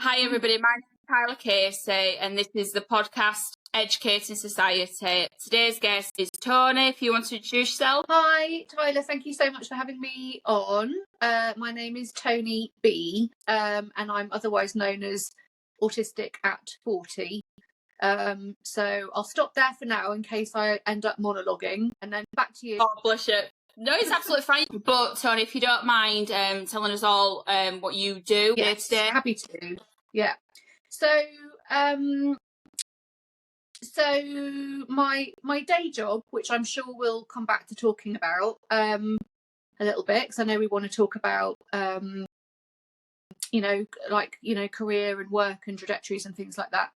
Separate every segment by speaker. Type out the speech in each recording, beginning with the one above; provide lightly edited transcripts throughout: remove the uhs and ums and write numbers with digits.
Speaker 1: Hi everybody, my name is Tyler Casey and this is the podcast Educating Society. Today's guest is Toni. If you want to introduce yourself.
Speaker 2: Hi Tyler, thank you so much for having me on. My name is Toni B and I'm otherwise known as Autistic at 40. So I'll stop there for now in case I end up monologuing, and then back to you.
Speaker 1: Oh, bless you. No, it's absolutely fine. But Toni, if you don't mind telling us all what you do day to day.
Speaker 2: Happy to. Yeah. So my day job, which I'm sure we'll come back to talking about a little bit, because I know we want to talk about career and work and trajectories and things like that.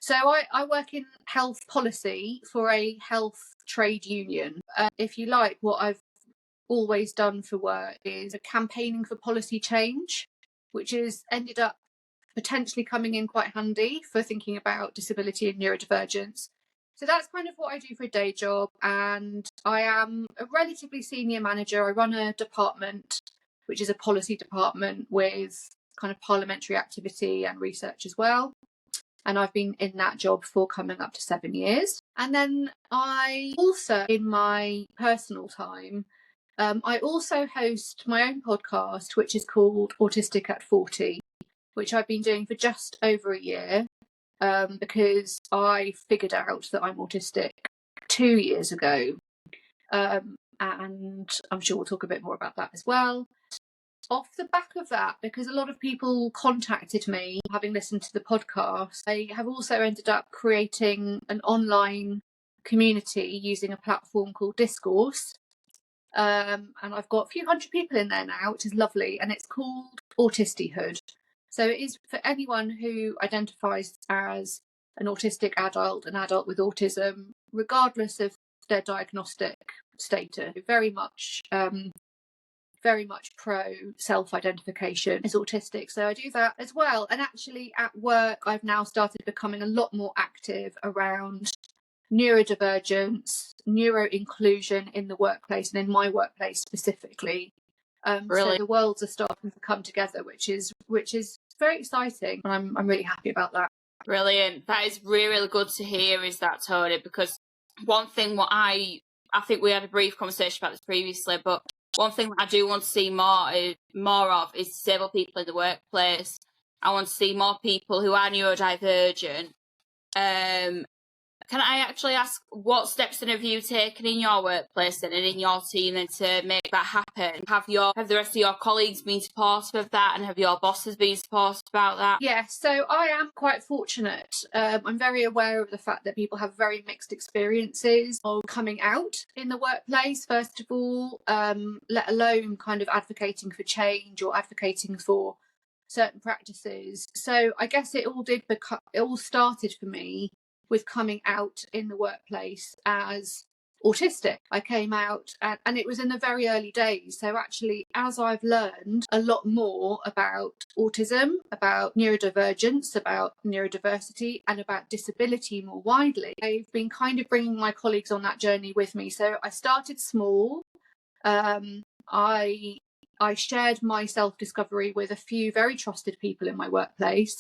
Speaker 2: So I work in health policy for a health trade union. If you like, what I've always done for work is campaigning for policy change, which has ended up potentially coming in quite handy for thinking about disability and neurodivergence. So that's kind of what I do for a day job, and I am a relatively senior manager. I run a department, which is a policy department with kind of parliamentary activity and research as well. And I've been in that job for coming up to 7 years. And then I also, in my personal time, I also host my own podcast, which is called Autistic at 40, which I've been doing for just over a year, because I figured out that I'm autistic 2 years ago. And I'm sure we'll talk a bit more about that as well. Off the back of that, because a lot of people contacted me having listened to the podcast, I have also ended up creating an online community using a platform called Discourse. And I've got a few hundred people in there now, which is lovely, and it's called Autistihood. So it is for anyone who identifies as an autistic adult, an adult with autism, regardless of their diagnostic status. Very much pro self-identification as autistic. So I do that as well. And actually at work, I've now started becoming a lot more active around neurodivergence, neuro-inclusion in the workplace, and in my workplace specifically. So the worlds are starting to come together, which is very exciting, and I'm really happy about that.
Speaker 1: Brilliant. That is really, really good to hear, is that, Toni, because one thing what I think we had a brief conversation about this previously, but one thing that I do want to see more of is disabled people in the workplace. I want to see more people who are neurodivergent. Can I actually ask, what steps have you taken in your workplace and in your team then to make that happen? Have the rest of your colleagues been supportive of that, and have your bosses been supportive about that?
Speaker 2: Yes, so I am quite fortunate. I'm very aware of the fact that people have very mixed experiences of coming out in the workplace, first of all, let alone kind of advocating for change or advocating for certain practices. So I guess it all started for me with coming out in the workplace as autistic. I came out and it was in the very early days. So actually, as I've learned a lot more about autism, about neurodivergence, about neurodiversity, and about disability more widely, I've been kind of bringing my colleagues on that journey with me. So I started small. I shared my self-discovery with a few very trusted people in my workplace,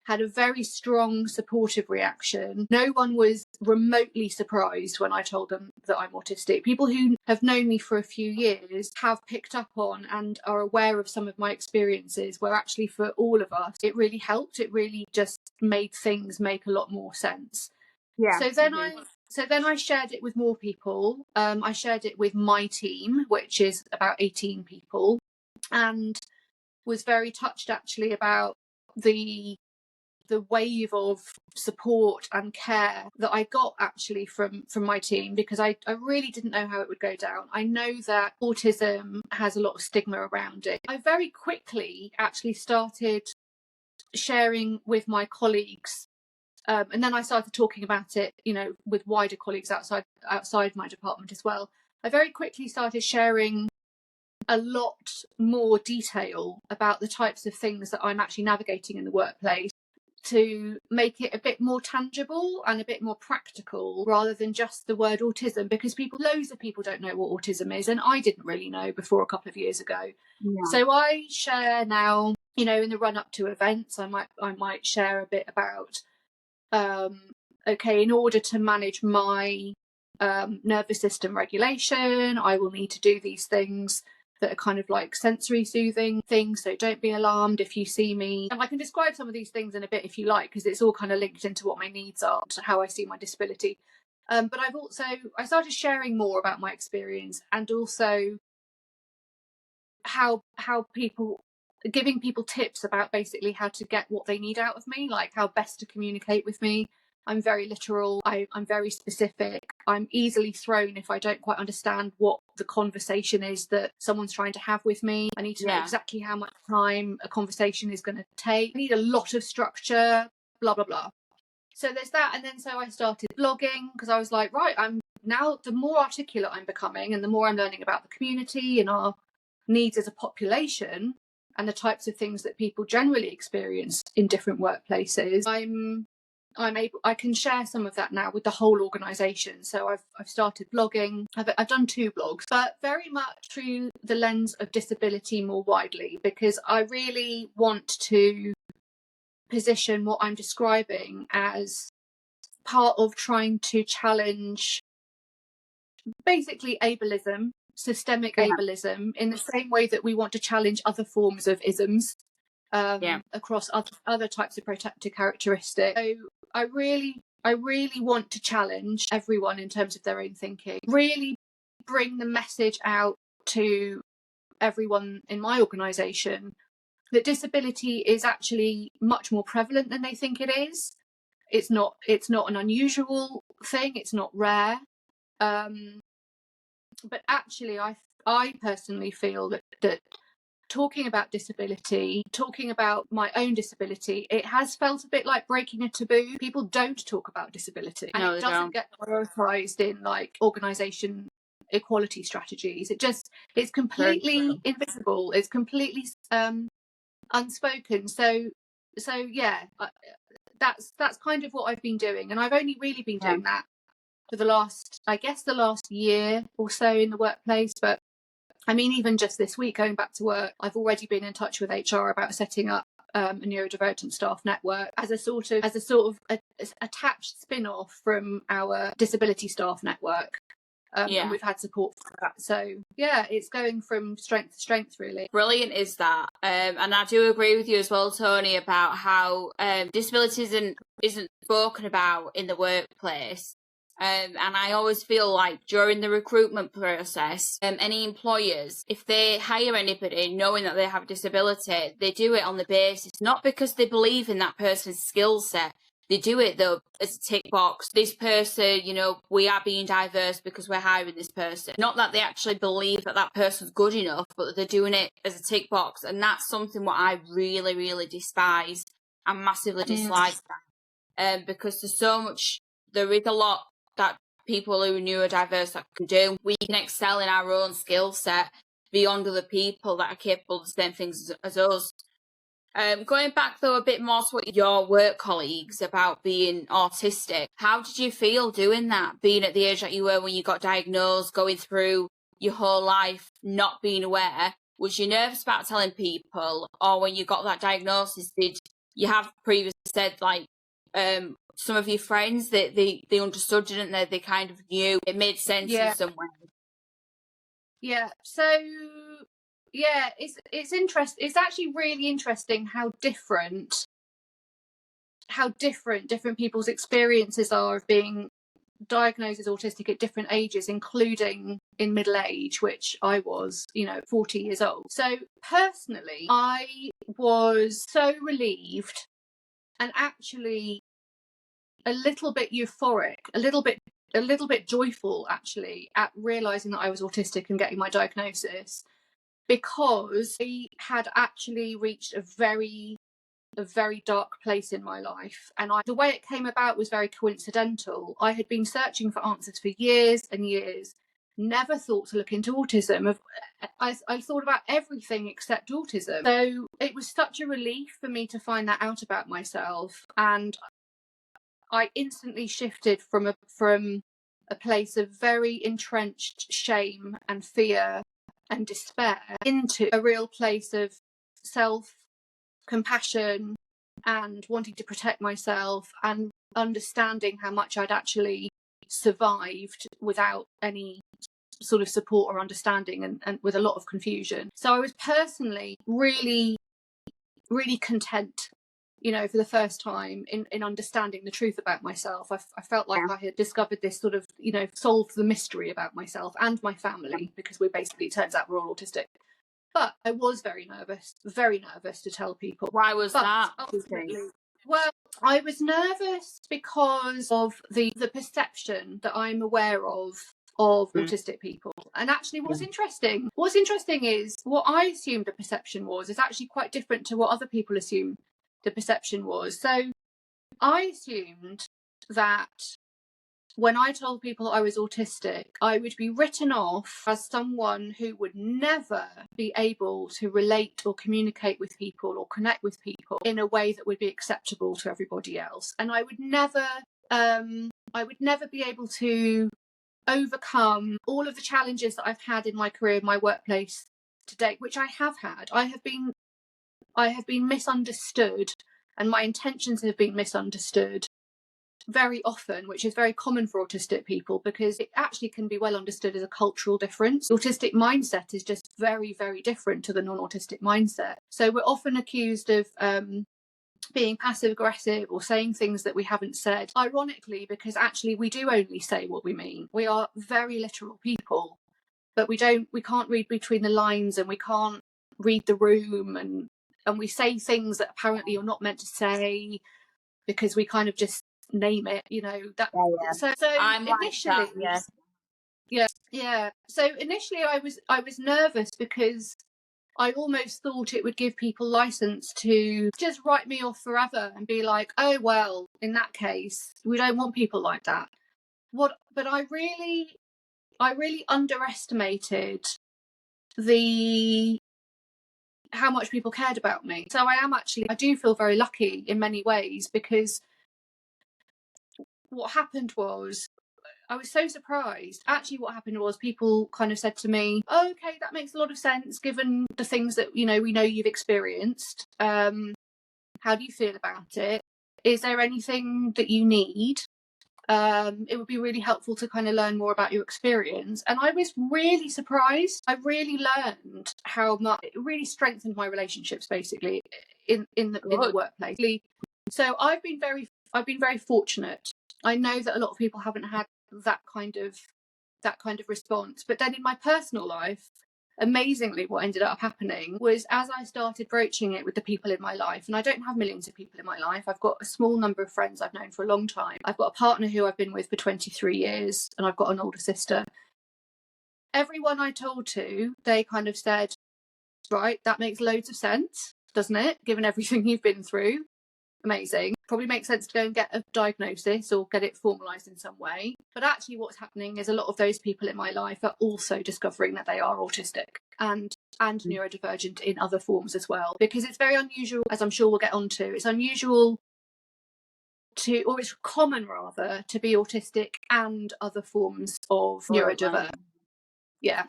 Speaker 2: had a very strong supportive reaction. No one was remotely surprised when I told them that I'm autistic. People who have known me for a few years have picked up on and are aware of some of my experiences, where actually for all of us, it really helped. It really just made things make a lot more sense.
Speaker 1: Yeah.
Speaker 2: So then I shared it with more people. I shared it with my team, which is about 18 people, and was very touched actually about the wave of support and care that I got actually from my team, because I really didn't know how it would go down. I know that autism has a lot of stigma around it. I very quickly actually started sharing with my colleagues, and then I started talking about it, with wider colleagues outside my department as well. I very quickly started sharing a lot more detail about the types of things that I'm actually navigating in the workplace, to make it a bit more tangible and a bit more practical, rather than just the word autism, because loads of people don't know what autism is, and I didn't really know before a couple of years ago. Yeah. So I share now you know, in the run up to events, I might share a bit about, okay, in order to manage my nervous system regulation, I will need to do these things that are kind of like sensory soothing things. So don't be alarmed if you see me. And I can describe some of these things in a bit if you like, because it's all kind of linked into what my needs are, to how I see my disability. But I started sharing more about my experience, and also how people, giving people tips about basically how to get what they need out of me, like how best to communicate with me. I'm very literal. I'm very specific. I'm easily thrown if I don't quite understand what the conversation is that someone's trying to have with me. I need to know exactly how much time a conversation is going to take. I need a lot of structure, blah, blah, blah. So there's that. And then so I started blogging, because I was like, right, I'm now, the more articulate I'm becoming and the more I'm learning about the community and our needs as a population and the types of things that people generally experience in different workplaces, I can share some of that now with the whole organisation. So I've started blogging. I've done 2 blogs, but very much through the lens of disability more widely, because I really want to position what I'm describing as part of trying to challenge basically ableism, systemic ableism, in the same way that we want to challenge other forms of isms across other types of protected characteristics. So I really want to challenge everyone in terms of their own thinking, really bring the message out to everyone in my organisation that disability is actually much more prevalent than they think it is. It's not an unusual thing, it's not rare. But actually I personally feel that talking about disability, talking about my own disability, it has felt a bit like breaking a taboo. People don't talk about disability, and it doesn't get prioritised in like organisation equality strategies. It's completely invisible. It's completely unspoken. So yeah, that's kind of what I've been doing, and I've only really been doing that for the last year or so in the workplace. But I mean, even just this week, going back to work, I've already been in touch with HR about setting up a neurodivergent staff network as a sort of attached spin-off from our disability staff network. And we've had support for that. So yeah, it's going from strength to strength, really.
Speaker 1: Brilliant is that. And I do agree with you as well, Toni, about how disability isn't spoken about in the workplace. And I always feel like during the recruitment process, any employers, if they hire anybody knowing that they have a disability, they do it on the basis, not because they believe in that person's skill set. They do it, though, as a tick box. This person, you know, we are being diverse because we're hiring this person. Not that they actually believe that that person's good enough, but they're doing it as a tick box. And that's something what I really, really despise and massively dislike. Because there is a lot that people who are neurodiverse that can do. We can excel in our own skill set beyond other people that are capable of the same things as us. Going back, though, a bit more to what your work colleagues about being autistic, how did you feel doing that, being at the age that you were when you got diagnosed, going through your whole life not being aware? Was you nervous about telling people, or when you got that diagnosis, did you have previously said, like, some of your friends that they understood, didn't they? They kind of knew, it made sense in some way.
Speaker 2: Yeah. So yeah, it's interesting. It's actually really interesting how different different people's experiences are of being diagnosed as autistic at different ages, including in middle age, which I was, 40 years old. So personally, I was so relieved and actually a little bit euphoric, a little bit joyful actually at realizing that I was autistic and getting my diagnosis, because I had actually reached a very dark place in my life, and the way it came about was very coincidental. I had been searching for answers for years and years, never thought to look into autism. I thought about everything except autism. So it was such a relief for me to find that out about myself, and I instantly shifted from a place of very entrenched shame and fear and despair into a real place of self compassion and wanting to protect myself and understanding how much I'd actually survived without any sort of support or understanding, and with a lot of confusion. So I was personally really, really content, you know, for the first time in understanding the truth about myself. I felt like I had discovered this sort of, you know, solved the mystery about myself and my family, because we basically, it turns out we're all autistic. But I was very nervous to tell people.
Speaker 1: Why was that?
Speaker 2: Ultimately, well, I was nervous because of the perception that I'm aware of autistic people. And actually what's interesting is what I assumed the perception was is actually quite different to what other people assume the perception was. So I assumed that when I told people I was autistic, I would be written off as someone who would never be able to relate or communicate with people or connect with people in a way that would be acceptable to everybody else. And I would never be able to overcome all of the challenges that I've had in my career, my workplace to date, which I have had. I have been misunderstood, and my intentions have been misunderstood very often, which is very common for autistic people, because it actually can be well understood as a cultural difference. The autistic mindset is just very, very different to the non-autistic mindset. So we're often accused of being passive aggressive or saying things that we haven't said, ironically, because actually we do only say what we mean. We are very literal people, but we can't read between the lines, and we can't read the room, and we say things that apparently you're not meant to say because we kind of just name it, you know, that. So
Speaker 1: I'm
Speaker 2: initially
Speaker 1: like that,
Speaker 2: yeah. So initially I was nervous because I almost thought it would give people license to just write me off forever and be like, oh well, in that case we don't want people like that. But I really underestimated how much people cared about me. So I do feel very lucky in many ways, because what happened was, I was so surprised. Actually, what happened was people kind of said to me, oh, okay, that makes a lot of sense given the things that, you know, we know you've experienced. How do you feel about it? Is there anything that you need? It would be really helpful to kind of learn more about your experience. And I was really surprised. I really learned how much it really strengthened my relationships, basically, in the workplace. So I've been very fortunate. I know that a lot of people haven't had that kind of response. But then in my personal life, amazingly, what ended up happening was, as I started broaching it with the people in my life, and I don't have millions of people in my life, I've got a small number of friends I've known for a long time. I've got a partner who I've been with for 23 years, and I've got an older sister. Everyone I told to, they kind of said, right, that makes loads of sense, doesn't it, given everything you've been through? Amazing. Probably makes sense to go and get a diagnosis or get it formalised in some way. But actually what's happening is a lot of those people in my life are also discovering that they are autistic and neurodivergent in other forms as well. Because it's very unusual, as I'm sure we'll get onto, it's unusual to, or it's common rather, to be autistic and other forms of neurodivergent. Yeah.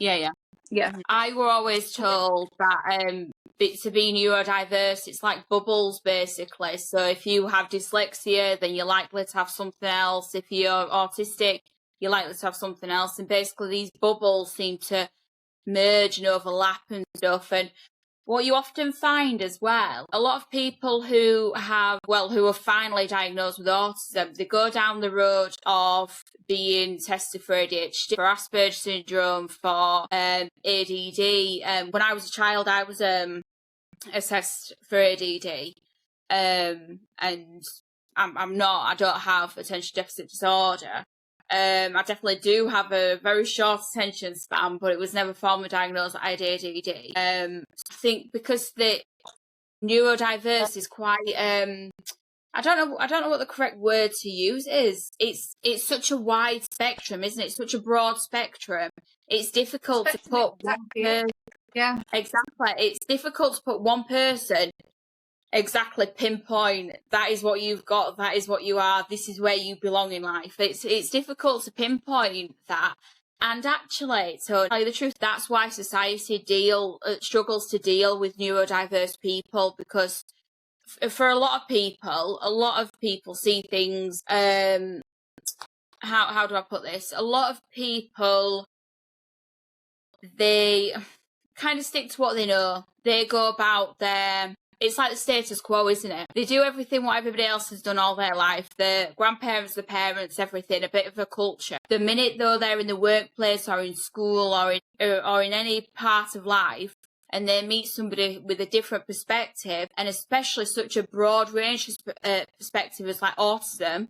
Speaker 1: I were always told that to be neurodiverse, it's like bubbles, basically. So if you have dyslexia, then you're likely to have something else. If you're autistic, you're likely to have something else. And basically these bubbles seem to merge and overlap and stuff. And what you often find as well, a lot of people who are finally diagnosed with autism, they go down the road of being tested for ADHD, for Asperger's syndrome, for ADD. When I was a child, I was assessed for ADD, and I don't have attention deficit disorder. I definitely do have a very short attention span, but it was never formally diagnosed that I had ADD. I think because the neurodiverse is quite I don't know what the correct word to use is. It's such a wide spectrum, isn't it? Such a broad spectrum. It's difficult to put exactly. It's difficult to put one person exactly pinpoint that is what you've got, that is what you are, this is where you belong in life. It's difficult to pinpoint that. And actually, to tell you the truth, that's why society struggles to deal with neurodiverse people, because for a lot of people see things. How do I put this? A lot of people, they kind of stick to what they know. They go about their. It's like the status quo, isn't it? They do everything what everybody else has done all their life. The grandparents, the parents, everything, a bit of a culture. The minute, though, they're in the workplace or in school or in any part of life, and they meet somebody with a different perspective, and especially such a broad range of perspective as like autism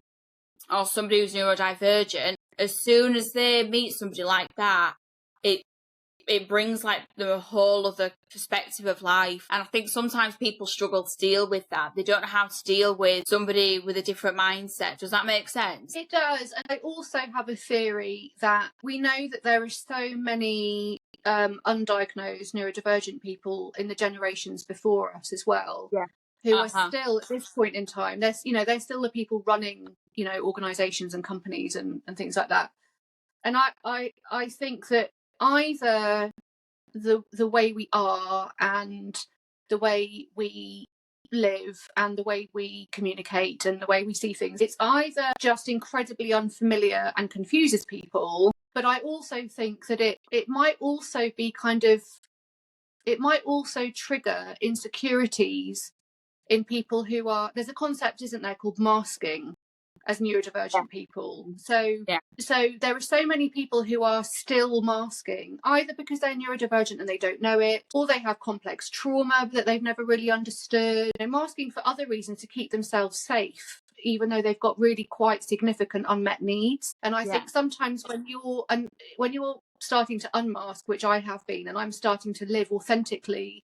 Speaker 1: or somebody who's neurodivergent, as soon as they meet somebody like that, it brings like the whole other perspective of life. And I think sometimes people struggle to deal with that. They don't know how to deal with somebody with a different mindset. Does that make sense?
Speaker 2: It does. And I also have a theory that we know that there are so many undiagnosed neurodivergent people in the generations before us as well.
Speaker 1: Yeah.
Speaker 2: Who are still at this point in time, there's still the people running, organizations and companies and things like that. And I think that either the way we are and the way we live and the way we communicate and the way we see things, it's either just incredibly unfamiliar and confuses people, but I also think that it might also be it might also trigger insecurities in people who are, there's a concept, isn't there, called masking as neurodivergent people. So there are so many people who are still masking, either because they're neurodivergent and they don't know it, or they have complex trauma that they've never really understood. They're masking for other reasons to keep themselves safe, even though they've got really quite significant unmet needs. And I think sometimes when you're starting to unmask, which I have been, and I'm starting to live authentically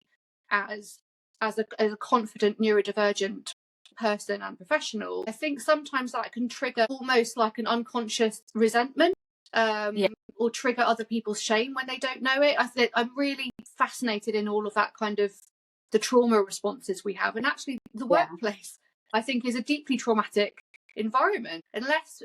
Speaker 2: as a confident neurodivergent person and professional, I think sometimes that can trigger almost like an unconscious resentment, or trigger other people's shame when they don't know it. I'm really fascinated in all of that kind of the trauma responses we have, and actually the workplace I think is a deeply traumatic environment unless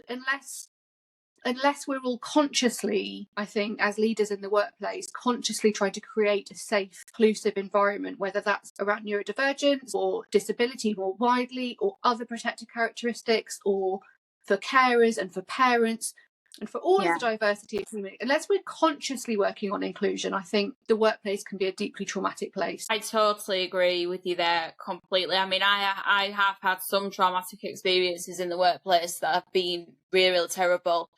Speaker 2: we're all consciously, I think, as leaders in the workplace, consciously trying to create a safe, inclusive environment, whether that's around neurodivergence or disability more widely, or other protected characteristics, or for carers and for parents, and for all of the diversity of community. Unless we're consciously working on inclusion, I think the workplace can be a deeply traumatic place.
Speaker 1: I totally agree with you there completely. I mean, I have had some traumatic experiences in the workplace that have been really, really terrible.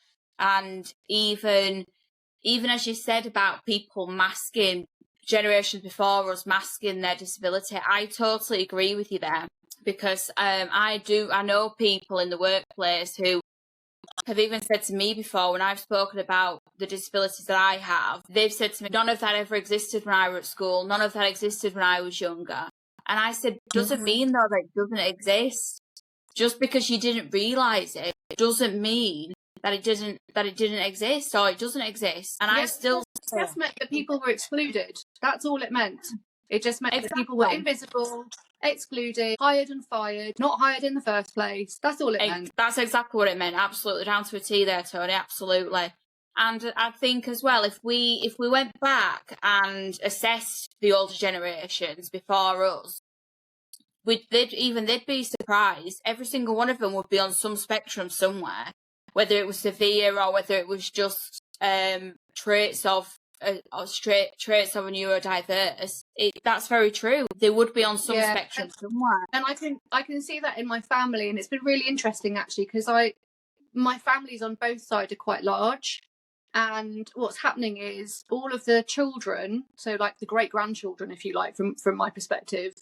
Speaker 1: And even as you said about people masking, generations before us masking their disability, I totally agree with you there, because I know people in the workplace who have even said to me before, when I've spoken about the disabilities that I have, they've said to me, none of that ever existed when I was at school, none of that existed when I was younger. And I said, doesn't mean though that it doesn't exist. Just because you didn't realise it doesn't mean that it didn't exist, or it doesn't exist. And I still
Speaker 2: just meant that people were excluded. That's all it meant. It just meant that people were invisible, excluded, hired and fired, not hired in the first place. That's all it meant.
Speaker 1: That's exactly what it meant. Absolutely, down to a T there, Toni. Absolutely. And I think as well, if we went back and assessed the older generations before us, they'd be surprised. Every single one of them would be on some spectrum somewhere, whether it was severe or whether it was just traits of a neurodiverse. That's very true. They would be on some spectrum somewhere.
Speaker 2: And I can see that in my family, and it's been really interesting actually, because my families on both sides are quite large, and what's happening is all of the children, so like the great grandchildren, if you like, from my perspective,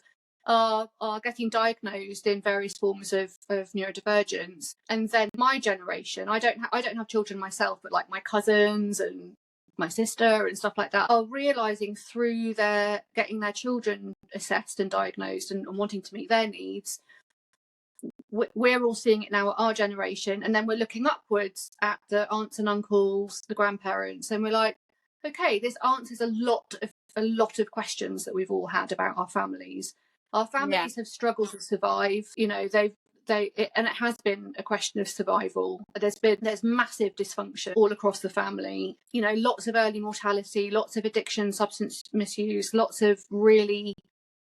Speaker 2: are getting diagnosed in various forms of neurodivergence. And then my generation, I don't have children myself, but like my cousins and my sister and stuff like that are realizing through their getting their children assessed and diagnosed and wanting to meet their needs. We're all seeing it now at our generation, and then we're looking upwards at the aunts and uncles, the grandparents, and we're like, okay, this answers a lot of questions that we've all had about our families. Our families have struggled to survive. You know, and it has been a question of survival. There's massive dysfunction all across the family. You know, lots of early mortality, lots of addiction, substance misuse, lots of really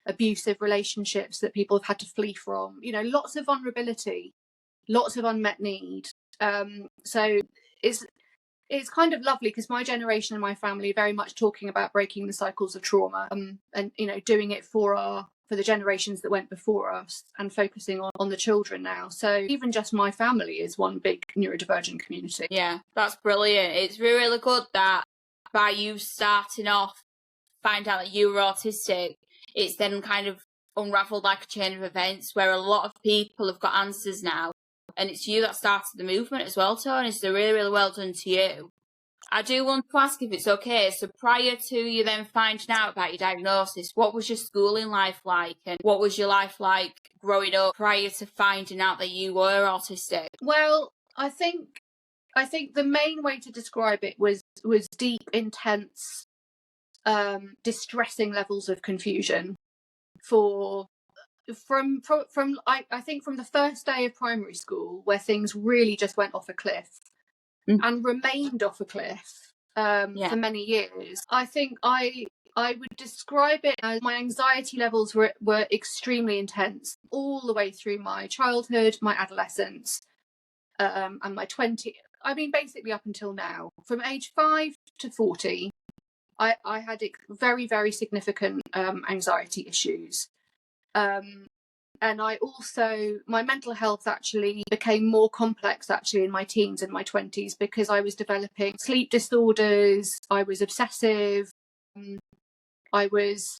Speaker 2: abusive relationships that people have had to flee from, you know, lots of vulnerability, lots of unmet need. So it's kind of lovely because my generation and my family are very much talking about breaking the cycles of trauma, and, you know, doing it for the generations that went before us and focusing on the children now. So even just my family is one big neurodivergent community.
Speaker 1: Yeah, that's brilliant. It's really, really good that by you starting off, find out that you were autistic, it's then kind of unraveled like a chain of events where a lot of people have got answers now. And it's you that started the movement as well, Toni. So really, really well done to you. I do want to ask if it's okay. So prior to you then finding out about your diagnosis, what was your schooling life like? And what was your life like growing up prior to finding out that you were autistic?
Speaker 2: Well, I think the main way to describe it was deep, intense, distressing levels of confusion I think from the first day of primary school, where things really just went off a cliff and remained off a cliff for many years. I think I would describe it as my anxiety levels were extremely intense all the way through my childhood, my adolescence, and my 20s. I mean, basically up until now, from age 5 to 40, I had very, very significant anxiety issues. And my mental health actually became more complex actually in my teens and my 20s because I was developing sleep disorders. I was obsessive. There's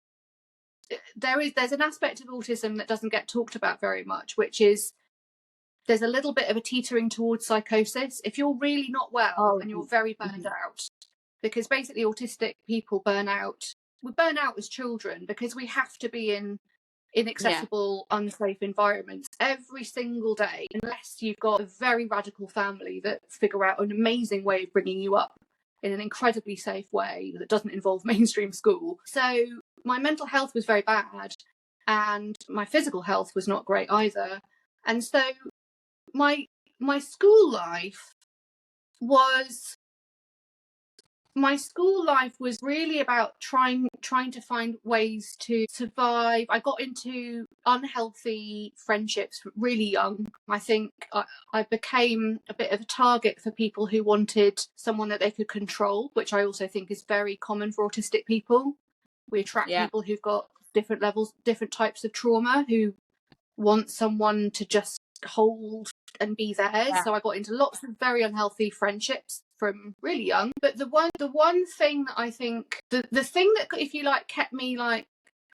Speaker 2: an aspect of autism that doesn't get talked about very much, which is there's a little bit of a teetering towards psychosis if you're really not well and you're very burned out, because basically autistic people burn out. We burn out as children because we have to be in inaccessible, unsafe environments every single day, unless you've got a very radical family that figure out an amazing way of bringing you up in an incredibly safe way that doesn't involve mainstream school. So my mental health was very bad and my physical health was not great either. And so my school life was really about trying to find ways to survive. I got into unhealthy friendships really young. I think I became a bit of a target for people who wanted someone that they could control, which I also think is very common for autistic people. We attract people who've got different levels, different types of trauma, who want someone to just hold and be theirs. So I got into lots of very unhealthy friendships from really young. But the one thing that I think, the thing that, if you like, kept me like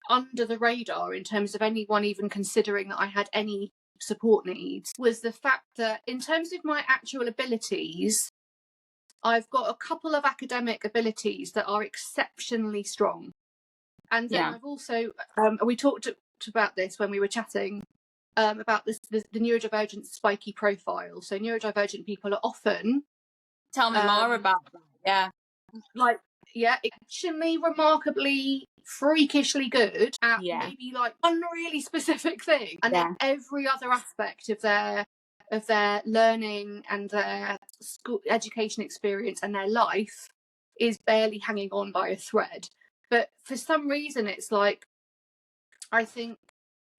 Speaker 2: under the radar in terms of anyone even considering that I had any support needs, was the fact that in terms of my actual abilities, I've got a couple of academic abilities that are exceptionally strong. And then I've also, we talked about this when we were chatting, about the neurodivergent spiky profile. So neurodivergent people are often...
Speaker 1: Tell me more about that.
Speaker 2: Actually remarkably freakishly good at maybe like one really specific thing, and then every other aspect of their learning and their school education experience and their life is barely hanging on by a thread. But for some reason, it's like, I think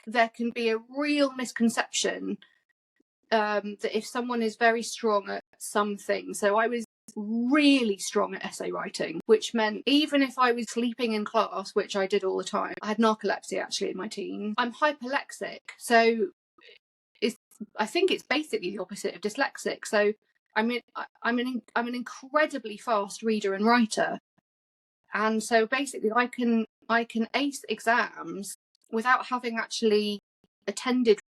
Speaker 2: there can be a real misconception that if someone is very strong at something, so I was really strong at essay writing, which meant even if I was sleeping in class, which I did all the time, I had narcolepsy actually in my teens. I'm hyperlexic, so I think it's basically the opposite of dyslexic. So I'm an incredibly fast reader and writer, and so basically I can ace exams without having actually attended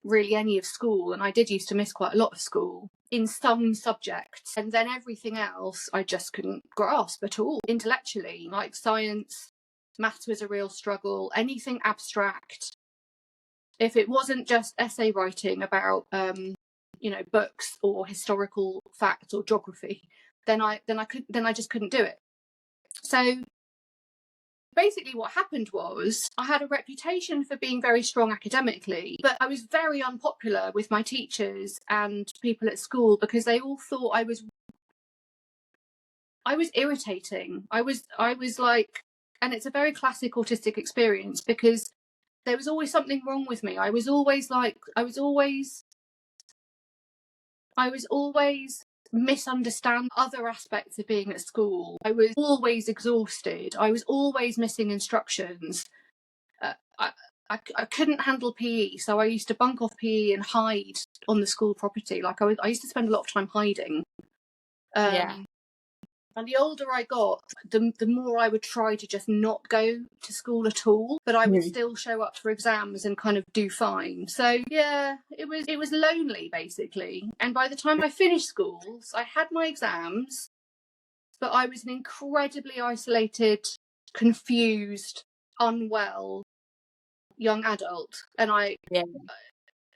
Speaker 2: really any of school, and I did used to miss quite a lot of school in some subjects, and then everything else I just couldn't grasp at all intellectually. Like science, maths was a real struggle. Anything abstract, if it wasn't just essay writing about books or historical facts or geography, then I just couldn't do it. So basically what happened was I had a reputation for being very strong academically, but I was very unpopular with my teachers and people at school because they all thought I was irritating. I was like, and it's a very classic autistic experience because there was always something wrong with me. I was always misunderstand other aspects of being at school. I was always exhausted. I was always missing instructions. I couldn't handle PE, so I used to bunk off PE and hide on the school property. Like I used to spend a lot of time hiding. And the older I got, the more I would try to just not go to school at all, but I would still show up for exams and kind of do fine. So yeah, it was lonely basically. And by the time I finished schools, I had my exams, but I was an incredibly isolated, confused, unwell young adult. And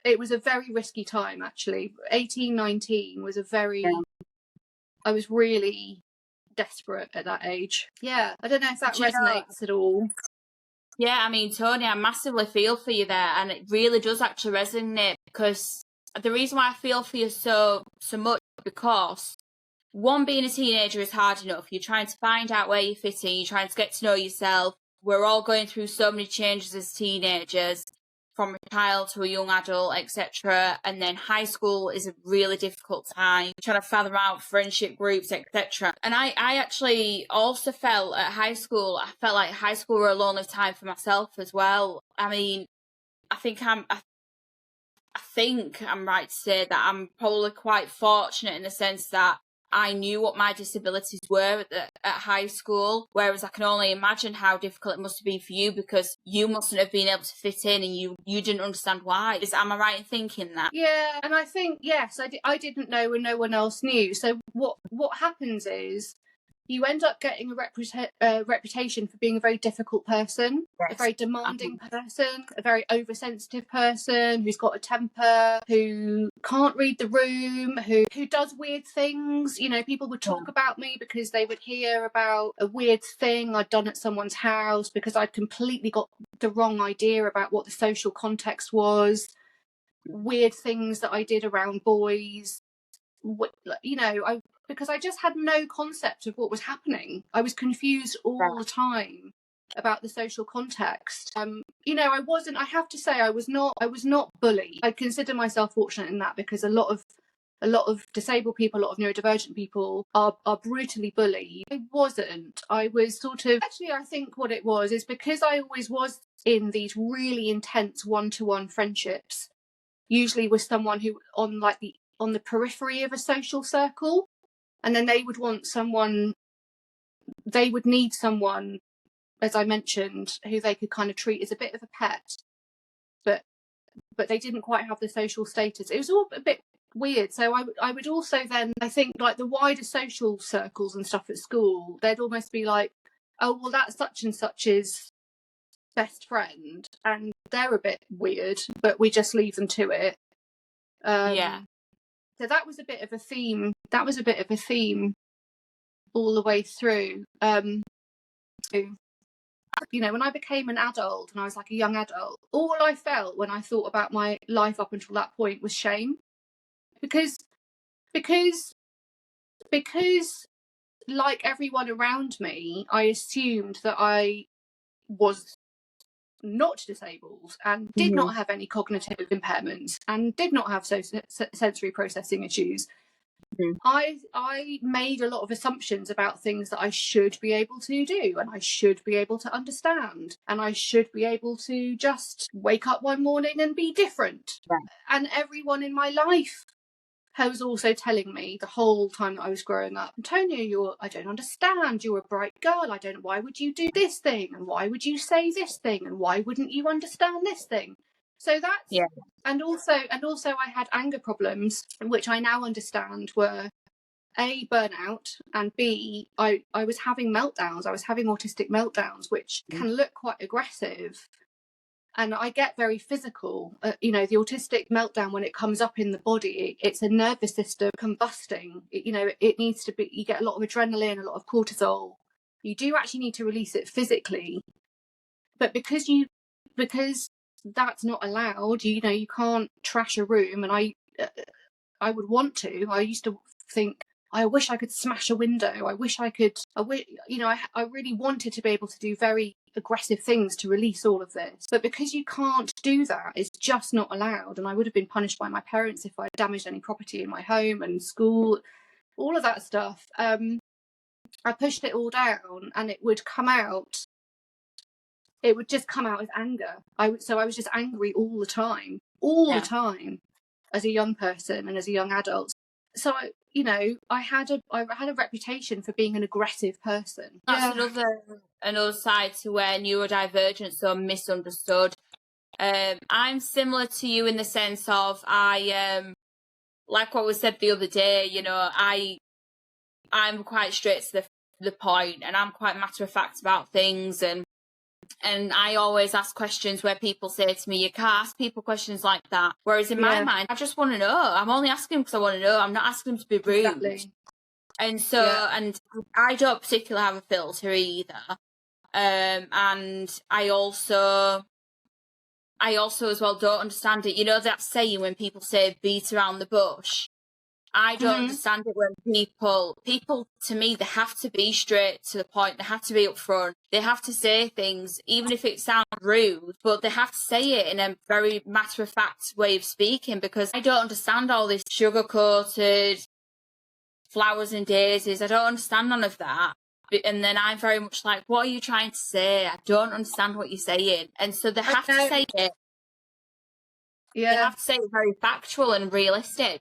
Speaker 2: it was a very risky time actually. 18, 19 was I was really desperate at that age. Yeah, I don't know if that resonates at all.
Speaker 1: Yeah, I mean, Toni, I massively feel for you there, and it really does actually resonate, because the reason why I feel for you so much, because one, being a teenager is hard enough. You're trying to find out where you fit in, you're trying to get to know yourself. We're all going through so many changes as teenagers, from a child to a young adult, etc. And then high school is a really difficult time, trying to fathom out friendship groups, etc. And I actually also felt at high school, I felt like high school were a lonely time for myself as well. I mean, I think I'm right to say that I'm probably quite fortunate in the sense that I knew what my disabilities were at high school, whereas I can only imagine how difficult it must have been for you, because you mustn't have been able to fit in and you didn't understand why. Am I right in thinking that?
Speaker 2: Yeah, and I think, yes, I didn't know and no one else knew. So what happens is you end up getting a reputation for being a very difficult person, a very demanding person, a very oversensitive person who's got a temper, who can't read the room, who does weird things. You know, people would talk about me because they would hear about a weird thing I'd done at someone's house, because I'd completely got the wrong idea about what the social context was, weird things that I did around boys. You know, because I just had no concept of what was happening. I was confused all the time about the social context. You know, I have to say, I was not bullied. I consider myself fortunate in that, because a lot of disabled people, a lot of neurodivergent people are brutally bullied. I wasn't. I was sort of, actually, I think what it was is because I always was in these really intense one-to-one friendships, usually with someone who on the periphery of a social circle, and then they would need someone, as I mentioned, who they could kind of treat as a bit of a pet, but they didn't quite have the social status. It was all a bit weird. So I would also then, I think, like the wider social circles and stuff at school, they'd almost be like, oh, well, that's such and such's best friend, and they're a bit weird, but we just leave them to it. So that was a bit of a theme. All the way through. You know, when I became an adult and I was like a young adult, all I felt when I thought about my life up until that point was shame, because like everyone around me, I assumed that I was not disabled and did not have any cognitive impairments and did not have sensory processing issues. I made a lot of assumptions about things that I should be able to do, and I should be able to understand, and I should be able to just wake up one morning and be different. And everyone in my life was also telling me the whole time that I was growing up, Toni, I don't understand, you're a bright girl, why would you do this thing, and why would you say this thing, and why wouldn't you understand this thing? So that's and also I had anger problems, which I now understand were A, burnout, and B, I was having meltdowns. I was having autistic meltdowns, which can look quite aggressive. And I get very physical. You know, the autistic meltdown, when it comes up in the body, it's a nervous system combusting. It needs to be, you get a lot of adrenaline, a lot of cortisol. You do actually need to release it physically. But because that's not allowed, you can't trash a room. And I would want to. I used to think, I wish I could smash a window. I wish I could. I really wanted to be able to do very aggressive things to release all of this. But because you can't do that, it's just not allowed. And I would have been punished by my parents if I damaged any property in my home and school, all of that stuff. I pushed it all down, and it would come out. It would just come out as anger. So I was just angry all the time, the time, as a young person and as a young adult. So I had a reputation for being an aggressive person.
Speaker 1: That's another side to where neurodivergence or misunderstood. I'm similar to you in the sense of I like what was said the other day. I'm quite straight to the point, and I'm quite matter of fact about things, and I always ask questions where people say to me, you can't ask people questions like that. Whereas in my mind, I just want to know. I'm only asking because I want to know. I'm not asking them to be rude.
Speaker 2: Exactly.
Speaker 1: And so, and I don't particularly have a filter either. And I also as well don't understand it. You know that saying when people say beat around the bush? I don't understand it when people to me, they have to be straight to the point. They have to be upfront. They have to say things, even if it sounds rude, but they have to say it in a very matter of fact way of speaking, because I don't understand all this sugar coated flowers and daisies. I don't understand none of that. And then I'm very much like, what are you trying to say? I don't understand what you're saying. And so they have to say it. Yeah. They have to say it very factual and realistic.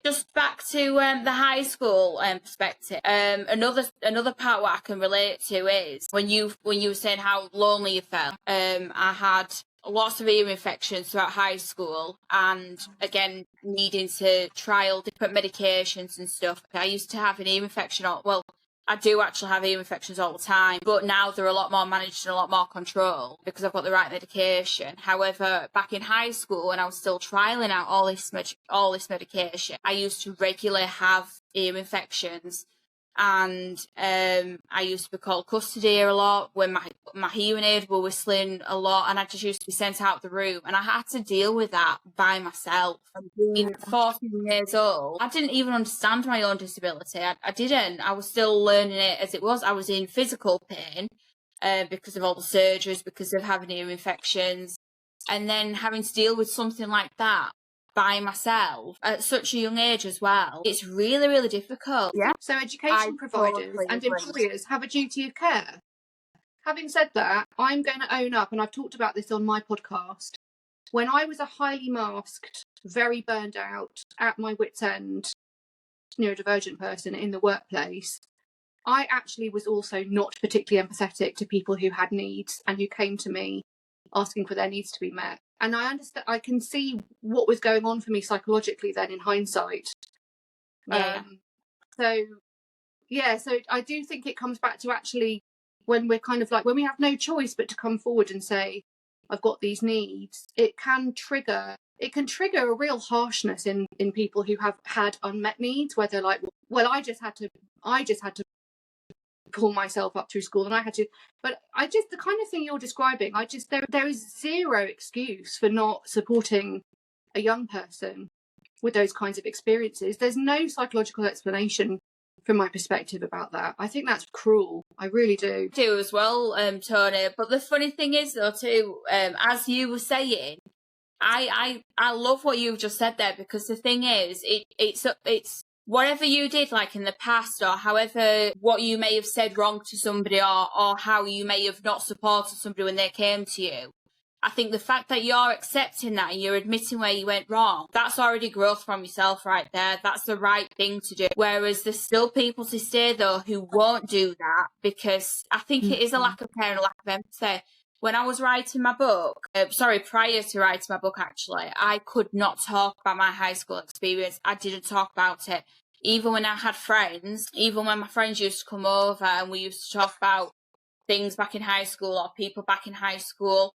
Speaker 1: Just back to the high school perspective. Another part what I can relate to is when you were saying how lonely you felt. I had lots of ear infections throughout high school, and again needing to trial different medications and stuff. I used to have an ear infection. I do actually have ear infections all the time, but now they're a lot more managed and a lot more controlled because I've got the right medication. However, back in high school, when I was still trialing out all this medication, I used to regularly have ear infections, and I used to be called custody a lot when my hearing aid were whistling a lot, and I just used to be sent out of the room, and I had to deal with that by myself. And being 14 years old, I didn't even understand my own disability. I didn't. I was still learning it as it was. I was in physical pain because of all the surgeries, because of having ear infections, and then having to deal with something like that by myself at such a young age as well. It's really, really difficult. Yeah.
Speaker 2: So education providers and employers have a duty of care. Having said that, I'm going to own up, and I've talked about this on my podcast. When I was a highly masked, very burned out, at my wit's end, neurodivergent person in the workplace, I actually was also not particularly empathetic to people who had needs and who came to me asking for their needs to be met. And I understand, I can see what was going on for me psychologically then in hindsight. So I do think it comes back to actually when we're kind of like, when we have no choice but to come forward and say, I've got these needs, it can trigger a real harshness in people who have had unmet needs, where they're like, well, I just had to pull myself up through school, and I had to, but the kind of thing you're describing, there is zero excuse for not supporting a young person with those kinds of experiences. There's no psychological explanation from my perspective about that. I think that's cruel. I really do.
Speaker 1: As well, Toni. But the funny thing is, though, too, as you were saying, I love what you've just said there, because the thing is, it's whatever you did, like in the past, or however what you may have said wrong to somebody, or how you may have not supported somebody when they came to you. I think the fact that you're accepting that and you're admitting where you went wrong, that's already growth from yourself right there. That's the right thing to do. Whereas there's still people to stay, though, who won't do that, because I think it is a lack of care and a lack of empathy. When I was writing my book, prior to writing my book, actually, I could not talk about my high school experience. I didn't talk about it. Even when I had friends, even when my friends used to come over and we used to talk about things back in high school or people back in high school,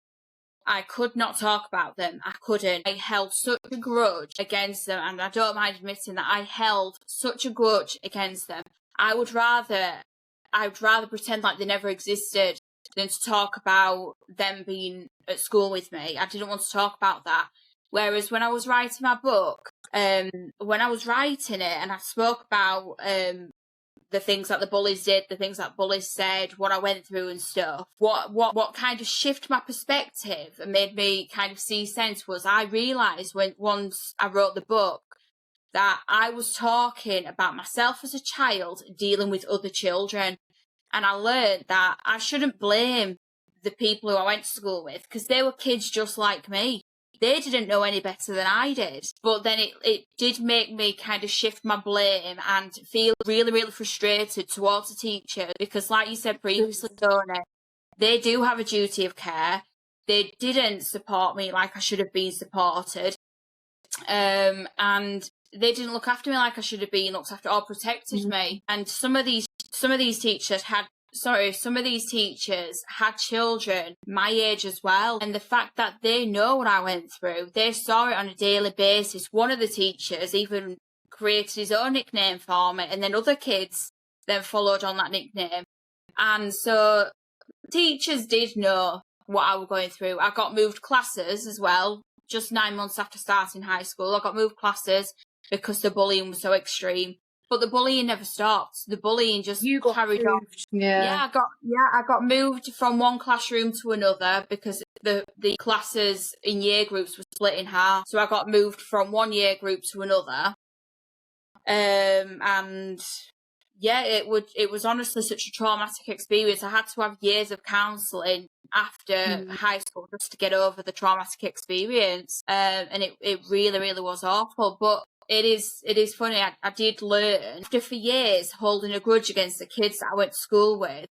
Speaker 1: I could not talk about them. I couldn't. I held such a grudge against them, and I don't mind admitting that I held such a grudge against them. I would rather pretend like they never existed than to talk about them being at school with me. I didn't want to talk about that. Whereas when I was writing my book, when I was writing it and I spoke about the things that the bullies did, the things that bullies said, what I went through and stuff, what kind of shifted my perspective and made me kind of see sense was I realised once I wrote the book that I was talking about myself as a child dealing with other children. And I learned that I shouldn't blame the people who I went to school with because they were kids just like me. They didn't know any better than I did. But then it did make me kind of shift my blame and feel really, really frustrated towards the teachers because, like you said previously, Toni, they do have a duty of care. They didn't support me like I should have been supported. And they didn't look after me like I should have been looked after or protected me. And some of these teachers had children my age as well. And the fact that they know what I went through, they saw it on a daily basis. One of the teachers even created his own nickname for me, and then other kids then followed on that nickname. And so teachers did know what I was going through. I got moved classes as well. Just 9 months after starting high school, I got moved classes because the bullying was so extreme. But the bullying never stopped. The bullying just carried on.
Speaker 2: Yeah.
Speaker 1: I got moved from one classroom to another because the classes in year groups were split in half. So I got moved from one year group to another. And yeah, it was honestly such a traumatic experience. I had to have years of counselling after high school just to get over the traumatic experience. And it really, really was awful. But it is funny. I did learn after for years holding a grudge against the kids that I went to school with.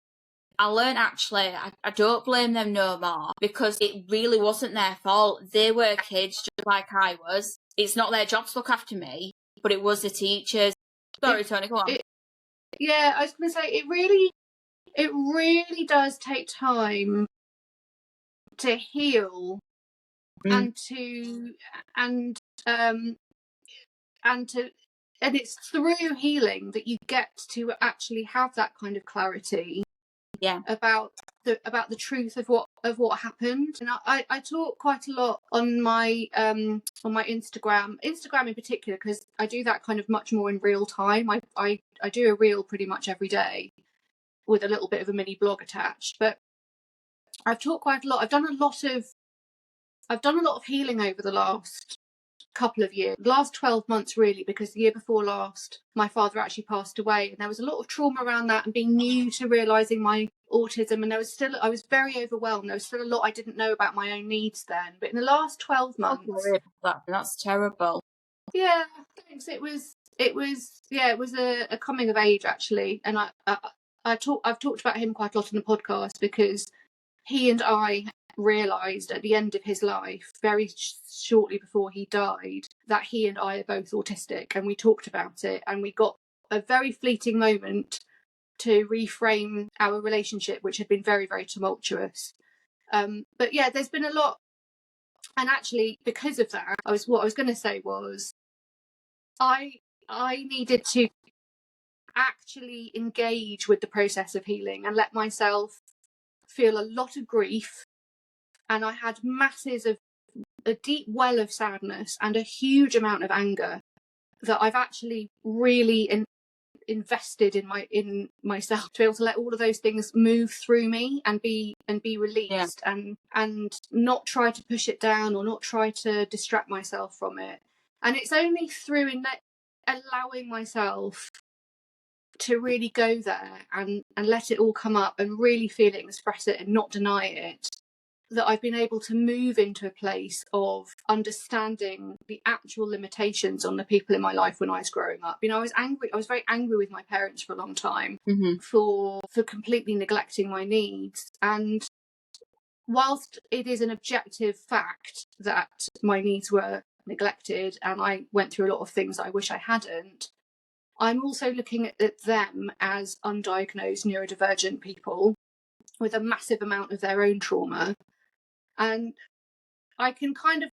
Speaker 1: I learned actually I don't blame them no more because it really wasn't their fault. They were kids just like I was. It's not their job to look after me, but it was the teachers. Sorry, Toni, go on.
Speaker 2: Yeah, I was going to say it really does take time to heal and it's through healing that you get to actually have that kind of clarity about the truth of what happened. And I talk quite a lot on my Instagram in particular, because I do that kind of much more in real time. I do a reel pretty much every day with a little bit of a mini blog attached, but I've talked quite a lot. I've done a lot of healing over the last couple of years, the last 12 months really, because the year before last my father actually passed away, and there was a lot of trauma around that and being new to realizing my autism, and I was very overwhelmed. There was still a lot I didn't know about my own needs then, but in the last 12 months
Speaker 1: that's terrible.
Speaker 2: Yeah, thanks. It was a coming of age actually, and I've talked about him quite a lot on the podcast because he and I realised at the end of his life, very shortly before he died, that he and I are both autistic, and we talked about it, and we got a very fleeting moment to reframe our relationship, which had been very, very tumultuous. But yeah, there's been a lot, and actually because of that, what I was going to say was I needed to actually engage with the process of healing and let myself feel a lot of grief, and I had masses of a deep well of sadness and a huge amount of anger that I've actually really invested in myself to be able to let all of those things move through me and be released, and not try to push it down or not try to distract myself from it. And it's only through allowing myself to really go there and let it all come up and really feel it and express it and not deny it, that I've been able to move into a place of understanding the actual limitations on the people in my life when I was growing up. You know, I was very angry with my parents for a long time for completely neglecting my needs. And whilst it is an objective fact that my needs were neglected and I went through a lot of things I wish I hadn't, I'm also looking at them as undiagnosed neurodivergent people with a massive amount of their own trauma. And I can kind of